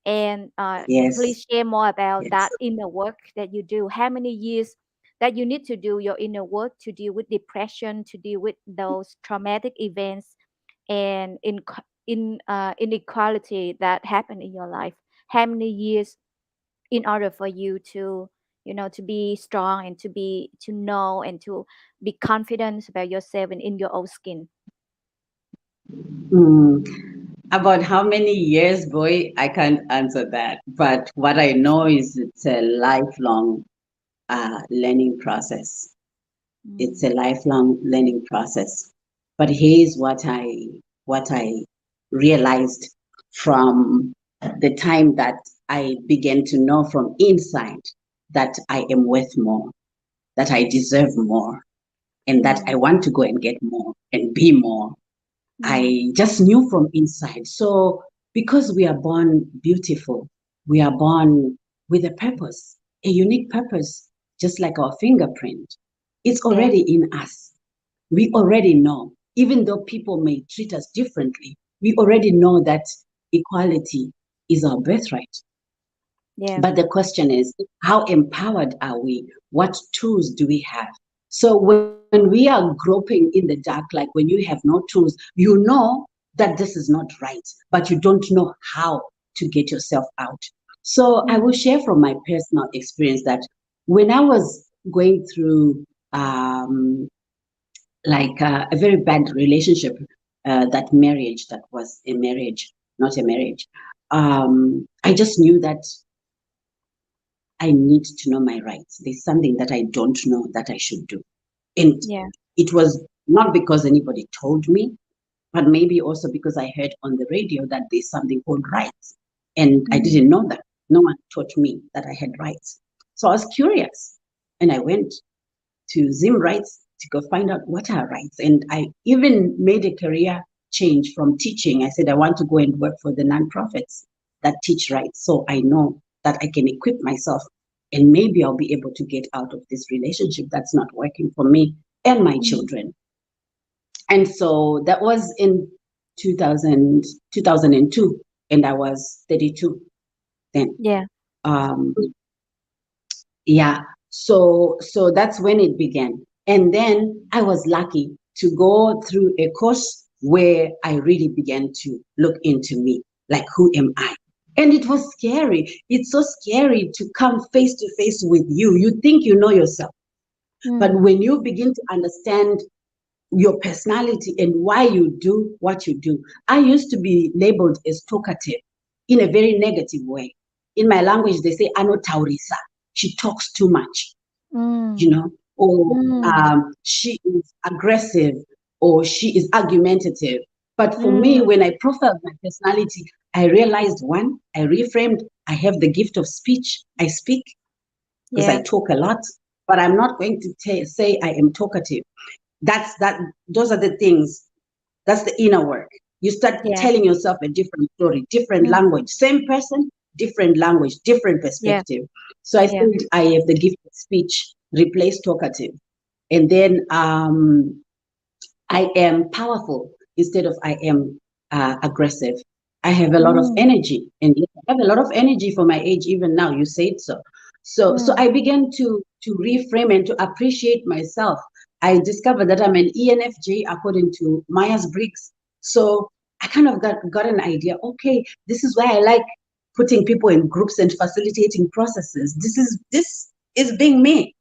[SPEAKER 1] And
[SPEAKER 2] yes,
[SPEAKER 1] please share more about
[SPEAKER 2] yes.
[SPEAKER 1] that inner work that you do. How many years that you need to do your inner work to deal with depression, to deal with those traumatic events and inequality that happen in your life? How many years in order for you to to be strong and to know and to be confident about yourself and in your own skin?
[SPEAKER 2] Mm. About how many years, Boy, I can't answer that. But what I know is it's a lifelong learning process. It's a
[SPEAKER 1] Mm.
[SPEAKER 2] lifelong learning process. But here's what I realized from the time that I began to know from inside that I am worth more, that I deserve more, and that I
[SPEAKER 1] Mm.
[SPEAKER 2] want to go and get more and be more.
[SPEAKER 1] Mm.
[SPEAKER 2] I just knew from inside. So, because we are born beautiful, we are born with a purpose, a unique purpose, just like our fingerprint. It's
[SPEAKER 1] Yeah.
[SPEAKER 2] already in us. We already know, even though people may treat us differently, we already know that equality is our birthright.
[SPEAKER 1] Yeah.
[SPEAKER 2] But the question is, how empowered are we? What tools do we have? So when we are groping in the dark, like when you have no tools, you know that this is not right, but you don't know how to get yourself out. So I will
[SPEAKER 1] Mm.
[SPEAKER 2] share from my personal experience that when I was going through a very bad relationship, that marriage that was a marriage, not a marriage, I just knew that I need to know my rights. There's something that I don't know that I should do. And
[SPEAKER 1] Yeah.
[SPEAKER 2] it was not because anybody told me, but maybe also because I heard on the radio that there's something called rights. And I
[SPEAKER 1] Mm.
[SPEAKER 2] didn't know that. No one taught me that I had rights. So I was curious and I went to Zim Rights to go find out what are rights. And I even made a career change from teaching. I said, I want to go and work for the nonprofits that teach rights. So I know that I can equip myself and maybe I'll be able to get out of this relationship that's not working for me and my children. And so that was in 2002, and I was 32 then.
[SPEAKER 1] Yeah.
[SPEAKER 2] Yeah. So that's when it began. And then I was lucky to go through a course where I really began to look into me, like, who am I? And it was scary. It's so scary to come face to face with you. You think you know yourself. But when you begin to understand your personality and why you do what you do. I used to be labeled as talkative in a very negative way. In my language, they say, "Ano taurisa." She talks too much, or she is aggressive, or she is argumentative. But for me, when I profiled my personality, I realized, one, I reframed, I have the gift of speech. I speak because I talk a lot, but I'm not going to say I am talkative. Those are the things. That's the inner work. You start telling yourself a different story, different language, same person, different language, different perspective. So I think I have the gift of speech, replace talkative. And then I am powerful instead of I am aggressive. I have a lot of energy, and I have a lot of energy for my age even now. You said so. So I began to reframe and to appreciate myself. I discovered that I'm an ENFJ according to Myers-Briggs. So I kind of got an idea. Okay, this is why I like putting people in groups and facilitating processes. This is being me.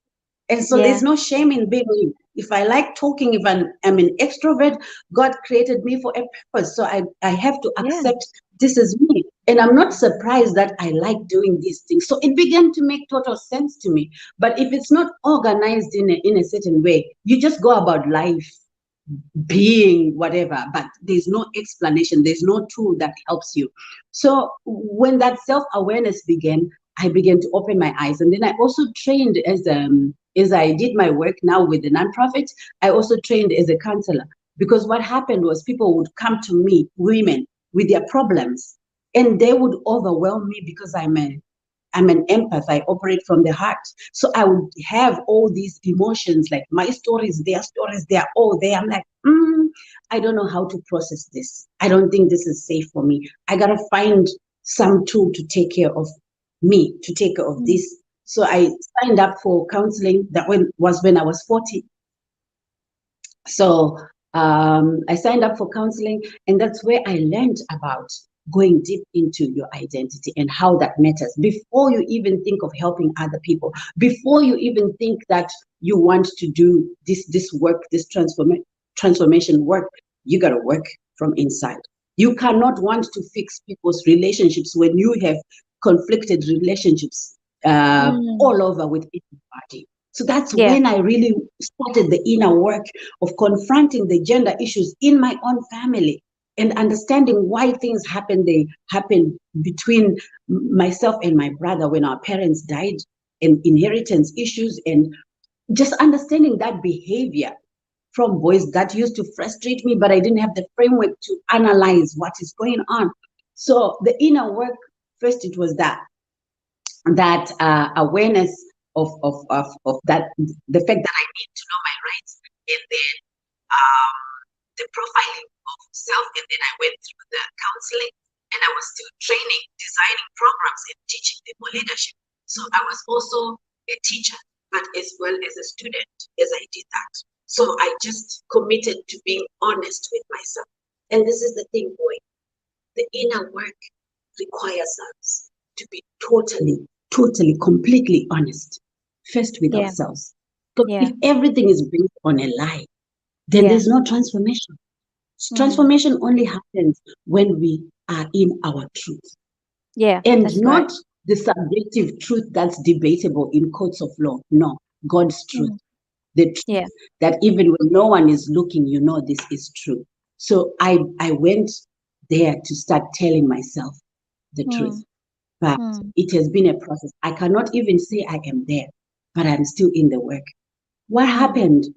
[SPEAKER 2] And so there's no shame in being me. If I like talking, if I'm an extrovert, God created me for a purpose. So I have to accept this is me. And I'm not surprised that I like doing these things. So it began to make total sense to me. But if it's not organized in a certain way, you just go about life being whatever, but there's no explanation, there's no tool that helps you. So when that self-awareness began, I began to open my eyes. And then I also trained as I did my work now with the nonprofit, I also trained as a counselor. Because what happened was people would come to me, women, with their problems, and they would overwhelm me because I'm an empath. I operate from the heart. So I would have all these emotions, like my stories, they're all there. I'm like, I don't know how to process this. I don't think this is safe for me. I got to find some tool to take care of me, to take care of this. So I signed up for counseling. That was when I was 40. So I signed up for counseling, and that's where I learned about going deep into your identity and how that matters before you even think of helping other people, before you even think that you want to do this work, this transformation work. You got to work from inside. You cannot want to fix people's relationships when you have conflicted relationships all over with everybody. So that's when I really started the inner work of confronting the gender issues in my own family and understanding why things happened between myself and my brother when our parents died, and inheritance issues, and just understanding that behavior from boys that used to frustrate me, but I didn't have the framework to analyze what is going on. So the inner work, first it was that awareness of that, the fact that I need to know my rights, and then the profiling of self, and then I went through the counseling, and I was still training, designing programs and teaching people leadership. So I was also a teacher, but as well as a student as I did that. So I just committed to being honest with myself. And this is the thing, boy, the inner work requires us to be totally, completely honest, first with ourselves. But if everything is based on a lie, then there's no transformation. Transformation only happens when we are in our truth. And not the subjective truth that's debatable in courts of law. No, God's truth. The truth that even when no one is looking, you know this is true. So I went there to start telling myself the truth. But it has been a process. I cannot even say I am there, but I'm still in the work. What happened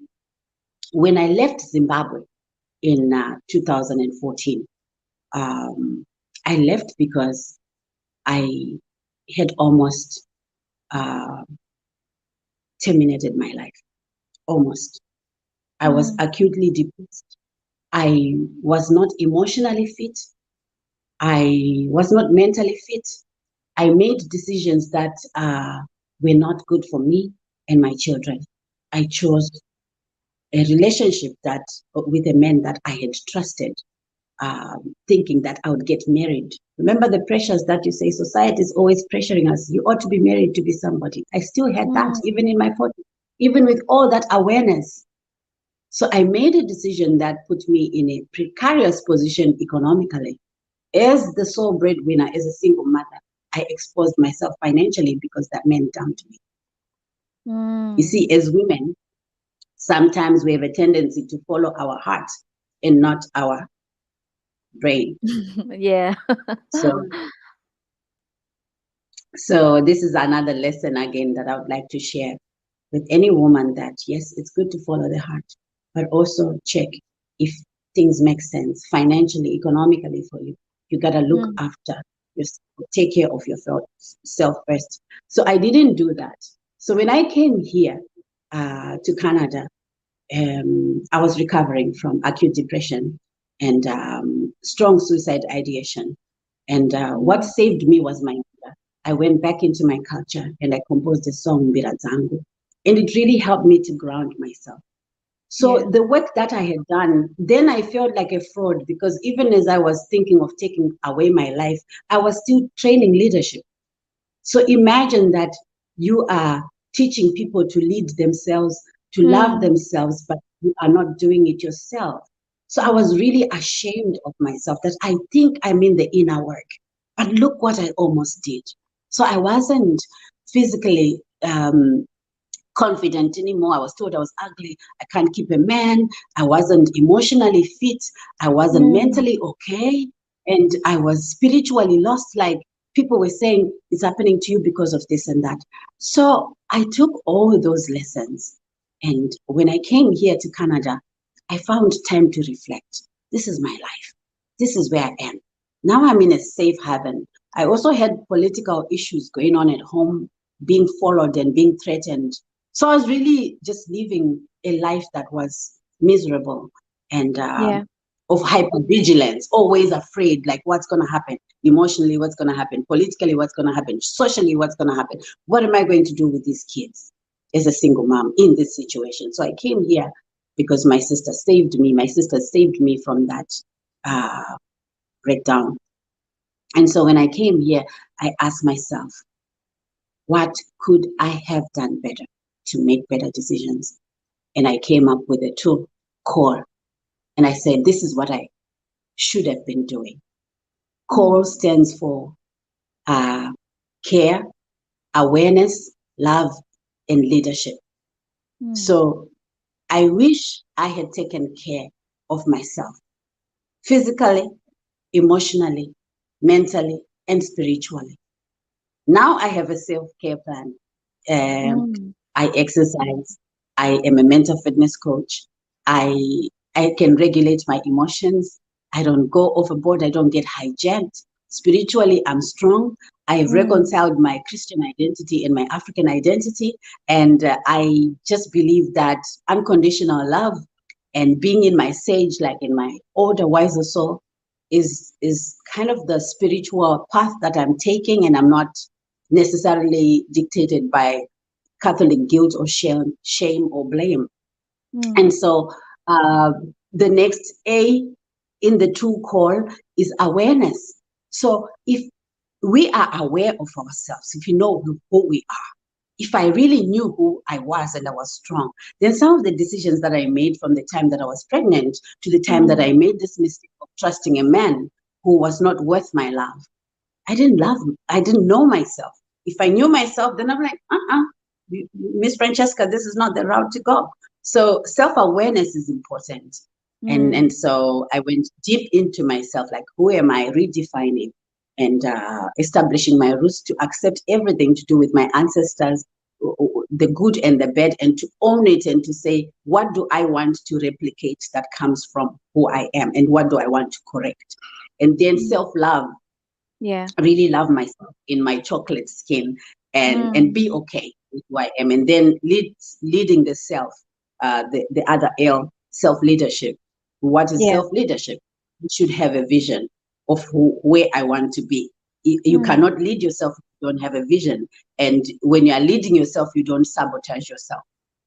[SPEAKER 2] when I left Zimbabwe in 2014. I left because I had almost terminated my life. Almost. I was acutely depressed. I was not emotionally fit. I was not mentally fit. I made decisions that were not good for me and my children. I chose a relationship that with a man that I had trusted, thinking that I would get married. Remember the pressures that you say society is always pressuring us. You ought to be married to be somebody. I still had that even in my 40s, even with all that awareness. So I made a decision that put me in a precarious position economically. As the sole breadwinner, as a single mother, I exposed myself financially because that man dumped me. You see, as women, sometimes we have a tendency to follow our heart and not our brain.
[SPEAKER 1] Yeah.
[SPEAKER 2] So this is another lesson again that I would like to share with any woman, that yes, it's good to follow the heart, but also check if things make sense financially, economically for you. You got to look after yourself, take care of yourself first. So I didn't do that. So when I came here to Canada, I was recovering from acute depression and strong suicide ideation. And what saved me was my mother. I went back into my culture and I composed a song, Mbira Zangu. And it really helped me to ground myself. So the work that I had done, then I felt like a fraud, because even as I was thinking of taking away my life, I was still training leadership. So imagine that you are teaching people to lead themselves, to love themselves, but you are not doing it yourself. So I was really ashamed of myself, that I think I'm in the inner work, but look what I almost did. So I wasn't physically confident anymore. I was told I was ugly. I can't keep a man. I wasn't emotionally fit. I wasn't mentally okay. And I was spiritually lost. Like, people were saying, it's happening to you because of this and that. So I took all those lessons. And when I came here to Canada, I found time to reflect. This is my life. This is where I am. Now I'm in a safe haven. I also had political issues going on at home, being followed and being threatened. So I was really just living a life that was miserable and of hypervigilance, always afraid, like what's going to happen emotionally, what's going to happen politically, what's going to happen socially, what's going to happen. What am I going to do with these kids as a single mom in this situation? So I came here because my sister saved me. My sister saved me from that breakdown. And so when I came here, I asked myself, what could I have done better to make better decisions? And I came up with a tool, CORE. And I said, this is what I should have been doing. CORE stands for care, awareness, love, and leadership. So I wish I had taken care of myself physically, emotionally, mentally, and spiritually. Now I have a self-care plan. I exercise. I am a mental fitness coach. I can regulate my emotions. I don't go overboard. I don't get hijacked. Spiritually, I'm strong. I've reconciled my Christian identity and my African identity. And I just believe that unconditional love and being in my sage, like in my older, wiser soul, is kind of the spiritual path that I'm taking, and I'm not necessarily dictated by Catholic guilt or shame or blame. And so the next A in the true call is awareness. So if we are aware of ourselves, if we know who we are, if I really knew who I was and I was strong, then some of the decisions that I made from the time that I was pregnant to the time that I made this mistake of trusting a man who was not worth my love, I didn't know myself. If I knew myself, then I'm like, Miss Francesca, this is not the route to go. So self-awareness is important. And so I went deep into myself, like, who am I, redefining and establishing my roots to accept everything to do with my ancestors, the good and the bad, and to own it and to say, what do I want to replicate that comes from who I am, and what do I want to correct? And then self-love,
[SPEAKER 1] Yeah.
[SPEAKER 2] really love myself in my chocolate skin, and
[SPEAKER 1] Mm.
[SPEAKER 2] be okay with who I am. And then leading the self, the other L, self-leadership. What is
[SPEAKER 1] Yeah.
[SPEAKER 2] self-leadership? You should have a vision of where I want to be. You
[SPEAKER 1] Mm.
[SPEAKER 2] cannot lead yourself if you don't have a vision. And when you are leading yourself, you don't sabotage yourself.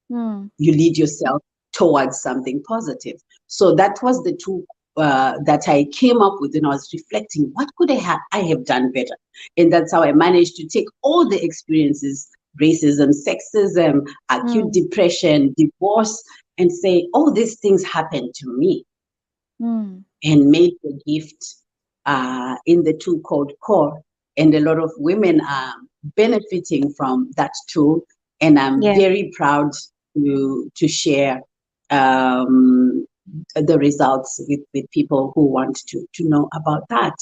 [SPEAKER 1] Mm.
[SPEAKER 2] You lead yourself towards something positive. So that was the two that I came up with, and I was reflecting, what could I have done better? And that's how I managed to take all the experiences, racism, sexism, acute
[SPEAKER 1] Mm.
[SPEAKER 2] depression, divorce, and say, all these things happened to me,
[SPEAKER 1] Mm.
[SPEAKER 2] and made the gift in the tool called Core. And a lot of women are benefiting from that tool. And I'm
[SPEAKER 1] Yeah.
[SPEAKER 2] very proud to share um, the results with people who want to know about that.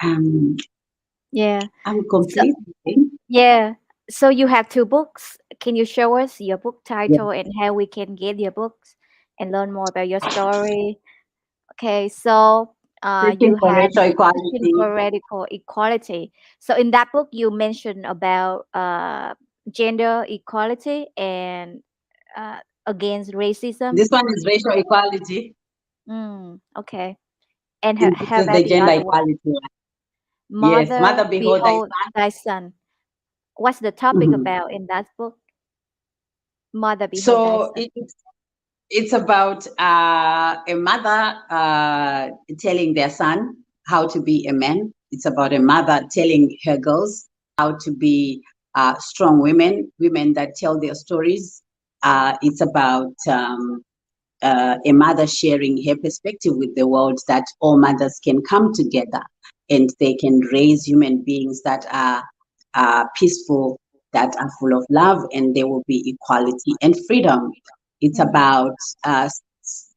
[SPEAKER 2] Um,
[SPEAKER 1] Yeah.
[SPEAKER 2] I'm
[SPEAKER 1] So
[SPEAKER 2] complete.
[SPEAKER 1] yeah. So you have two books. Can you show us your book
[SPEAKER 2] Yeah.
[SPEAKER 1] title and how we can get your books and learn more about your story? Okay, so
[SPEAKER 2] Searching
[SPEAKER 1] you
[SPEAKER 2] for
[SPEAKER 1] have
[SPEAKER 2] racial
[SPEAKER 1] Searching
[SPEAKER 2] equality.
[SPEAKER 1] for Radical Equality. So in that book, you mentioned about gender equality and against racism.
[SPEAKER 2] This one is racial equality.
[SPEAKER 1] Okay. And
[SPEAKER 2] And this
[SPEAKER 1] how
[SPEAKER 2] is
[SPEAKER 1] about
[SPEAKER 2] the
[SPEAKER 1] the
[SPEAKER 2] gender
[SPEAKER 1] other one?
[SPEAKER 2] equality. Yes,
[SPEAKER 1] Mother,
[SPEAKER 2] mother, behold thy
[SPEAKER 1] behold
[SPEAKER 2] son.
[SPEAKER 1] thy son. What's the topic
[SPEAKER 2] Mhm.
[SPEAKER 1] about in that book? Mother, behold thy
[SPEAKER 2] So
[SPEAKER 1] son.
[SPEAKER 2] it's about a mother telling their son how to be a man. It's about a mother telling her girls how to be strong women, women that tell their stories. It's about a mother sharing her perspective with the world, that all mothers can come together and they can raise human beings that are peaceful, that are full of love, and there will be equality and freedom. It's
[SPEAKER 1] Mm,
[SPEAKER 2] about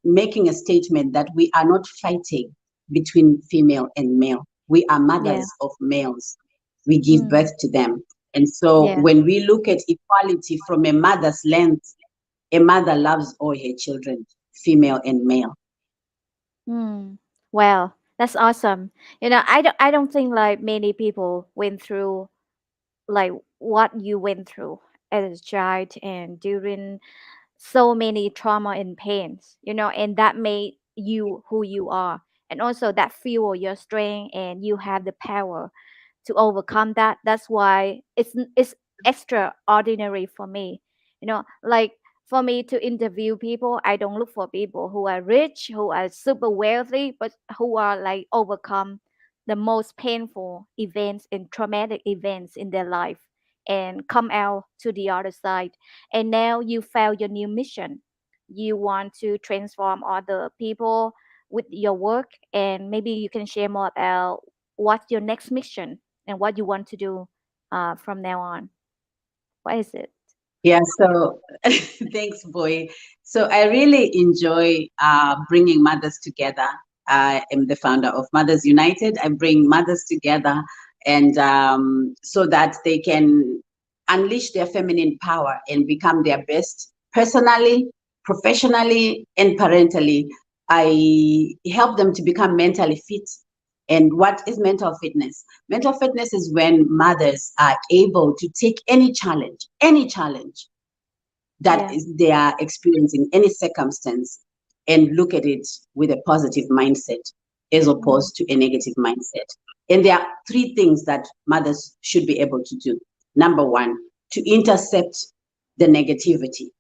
[SPEAKER 2] making a statement that we are not fighting between female and male. We are
[SPEAKER 1] yeah.
[SPEAKER 2] mothers of males. We give
[SPEAKER 1] Mm,
[SPEAKER 2] birth to them. And so
[SPEAKER 1] yeah.
[SPEAKER 2] when we look at equality from a mother's lens, a mother loves all her children, female and male.
[SPEAKER 1] Mm. Well, that's awesome. I don't think like many people went through like what you went through as a child and during so many trauma and pains, and that made you who you are. And also that fuel your strength and you have the power to overcome that. That's why it's extraordinary for me. Like for me to interview people, I don't look for people who are rich, who are super wealthy, but who are like overcome the most painful events and traumatic events in their life and come out to the other side. And now you found your new mission. You want to transform other people with your work, and maybe you can share more about what's your next mission and what you want to do from now on. What is it?
[SPEAKER 2] Yeah, so thanks, Boy. So I really enjoy bringing mothers together. I am the founder of Mothers United. I bring mothers together, and so that they can unleash their feminine power and become their best personally, professionally, and parentally. I help them to become mentally fit. And what is mental fitness? Mental fitness is when mothers are able to take any challenge that
[SPEAKER 1] Yeah.
[SPEAKER 2] is they are experiencing, any circumstance, and look at it with a positive mindset as
[SPEAKER 1] Mm,
[SPEAKER 2] opposed to a negative mindset. And there are three things that mothers should be able to do. Number one, to intercept the negativity.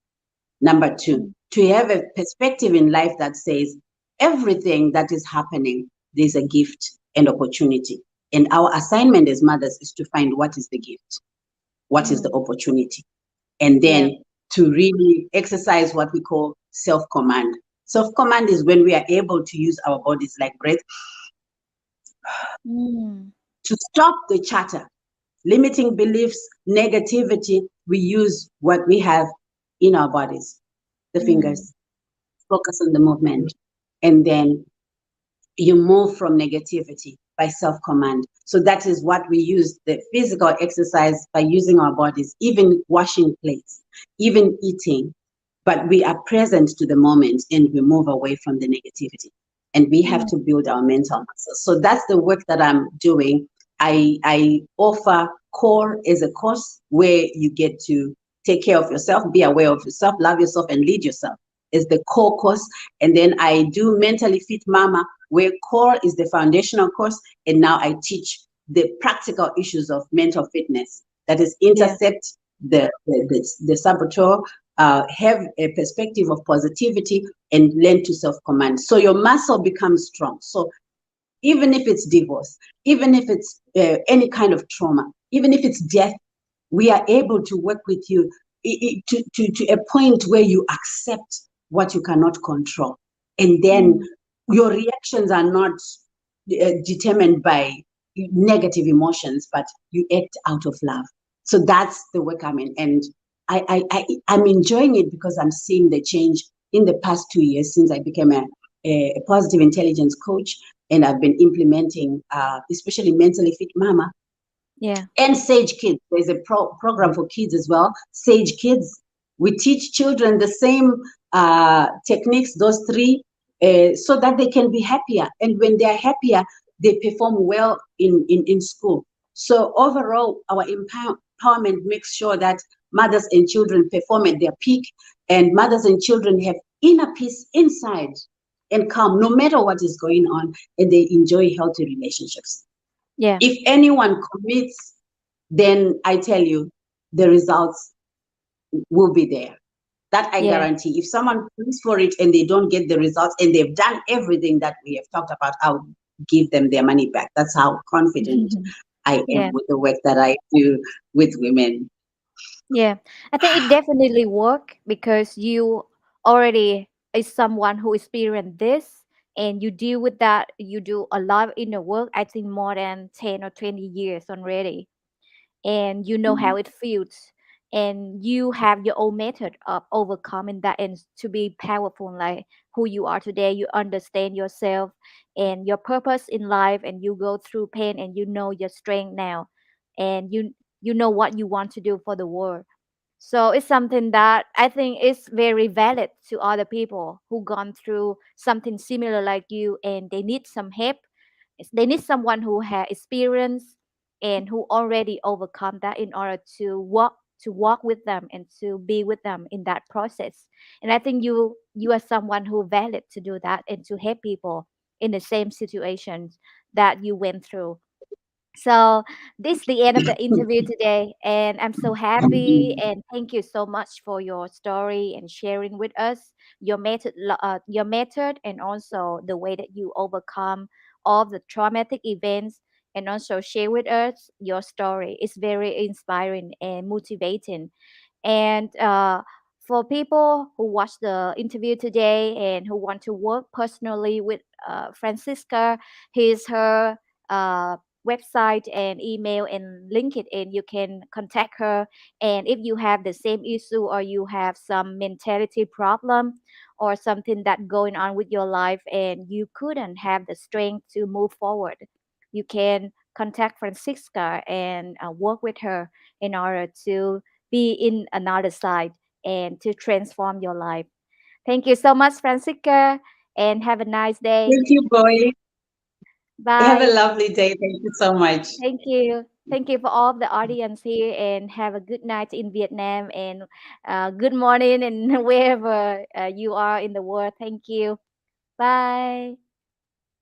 [SPEAKER 2] Number two,
[SPEAKER 1] mm,
[SPEAKER 2] to have a perspective in life that says everything that is happening, there's a gift and opportunity. And our assignment as mothers is to find what is the gift, what is the
[SPEAKER 1] mm.
[SPEAKER 2] opportunity, and
[SPEAKER 1] Yeah.
[SPEAKER 2] then to really exercise what we call self command. Self command is when we are able to use our bodies like breath
[SPEAKER 1] Mm,
[SPEAKER 2] to stop the chatter, limiting beliefs, negativity. We use what we have in our bodies, the
[SPEAKER 1] mm,
[SPEAKER 2] fingers, focus on the movement, and then you move from negativity by self command. So that is what we use, the physical exercise by using our bodies, even washing plates, even eating. But we are present to the moment and we move away from the negativity. And we have
[SPEAKER 1] Mm.
[SPEAKER 2] to build our mental muscles. So that's the work that I'm doing. I offer core as a course where you get to take care of yourself, be aware of yourself, love yourself, and lead yourself is the core course. And then I do mentally fit mama, where core is the foundational course. And now I teach the practical issues of mental fitness. That is
[SPEAKER 1] Yeah.
[SPEAKER 2] intercept the saboteur, have a perspective of positivity, and learn to self-command. So your muscle becomes strong. So even if it's divorce, even if it's any kind of trauma, even if it's death, we are able to work with you to a point where you accept what you cannot control. And then
[SPEAKER 1] Mm.
[SPEAKER 2] your reactions are not determined by negative emotions, but you act out of love. So that's the work I'm in. And I'm enjoying it because I'm seeing the change in the past 2 years since I became a positive intelligence coach. And I've been implementing, especially mentally fit mama
[SPEAKER 1] Yeah.
[SPEAKER 2] and Sage Kids. There's a program for kids as well, Sage Kids. We teach children the same techniques, those three, so that they can be happier. And when they're happier, they perform well in school. So overall, our empowerment makes sure that mothers and children perform at their peak, and mothers and children have inner peace inside and calm, no matter what is going on, and they enjoy healthy relationships.
[SPEAKER 1] Yeah.
[SPEAKER 2] If anyone commits, then I tell you, the results will be there. That I
[SPEAKER 1] Yeah.
[SPEAKER 2] guarantee. If someone pays for it and they don't get the results and they've done everything that we have talked about, I'll give them their money back. That's how confident I am
[SPEAKER 1] Yeah.
[SPEAKER 2] with the work that I do with women.
[SPEAKER 1] Yeah, I think it definitely work because you already is someone who experienced this and you deal with that. You do a lot of inner work. I think more than 10 or 20 years already, and you know how
[SPEAKER 2] Mhm.
[SPEAKER 1] it feels, and you have your own method of overcoming that and to be powerful like who you are today. You understand yourself and your purpose in life, and you go through pain and you know your strength now, and you know what you want to do for the world. So it's something that I think is very valid to other people who gone through something similar like you and they need some help. They need someone who has experience and who already overcome that in order to walk with them and to be with them in that process. And I think you are someone who valid to do that and to help people in the same situations that you went through. So this is the end of the interview today, and I'm so happy. And thank you so much for your story and sharing with us your method, and also the way that you overcome all the traumatic events, and also share with us your story. It's very inspiring and motivating. And for people who watch the interview today and who want to work personally with Francisca, here's her uh, website and email and link it in. You can contact her. And if you have the same issue or you have some mentality problem or something that going on with your life and you couldn't have the strength to move forward, you can contact Francisca and work with her in order to be in another side and to transform your life. Thank you so much, Francisca, and have a nice day.
[SPEAKER 2] Thank you, boy. Have a
[SPEAKER 1] Bye.
[SPEAKER 2] lovely day. Thank you so much.
[SPEAKER 1] Thank you. Thank you for all the audience here, and have a good night in Vietnam and good morning and wherever you are in the world. Thank you. Bye.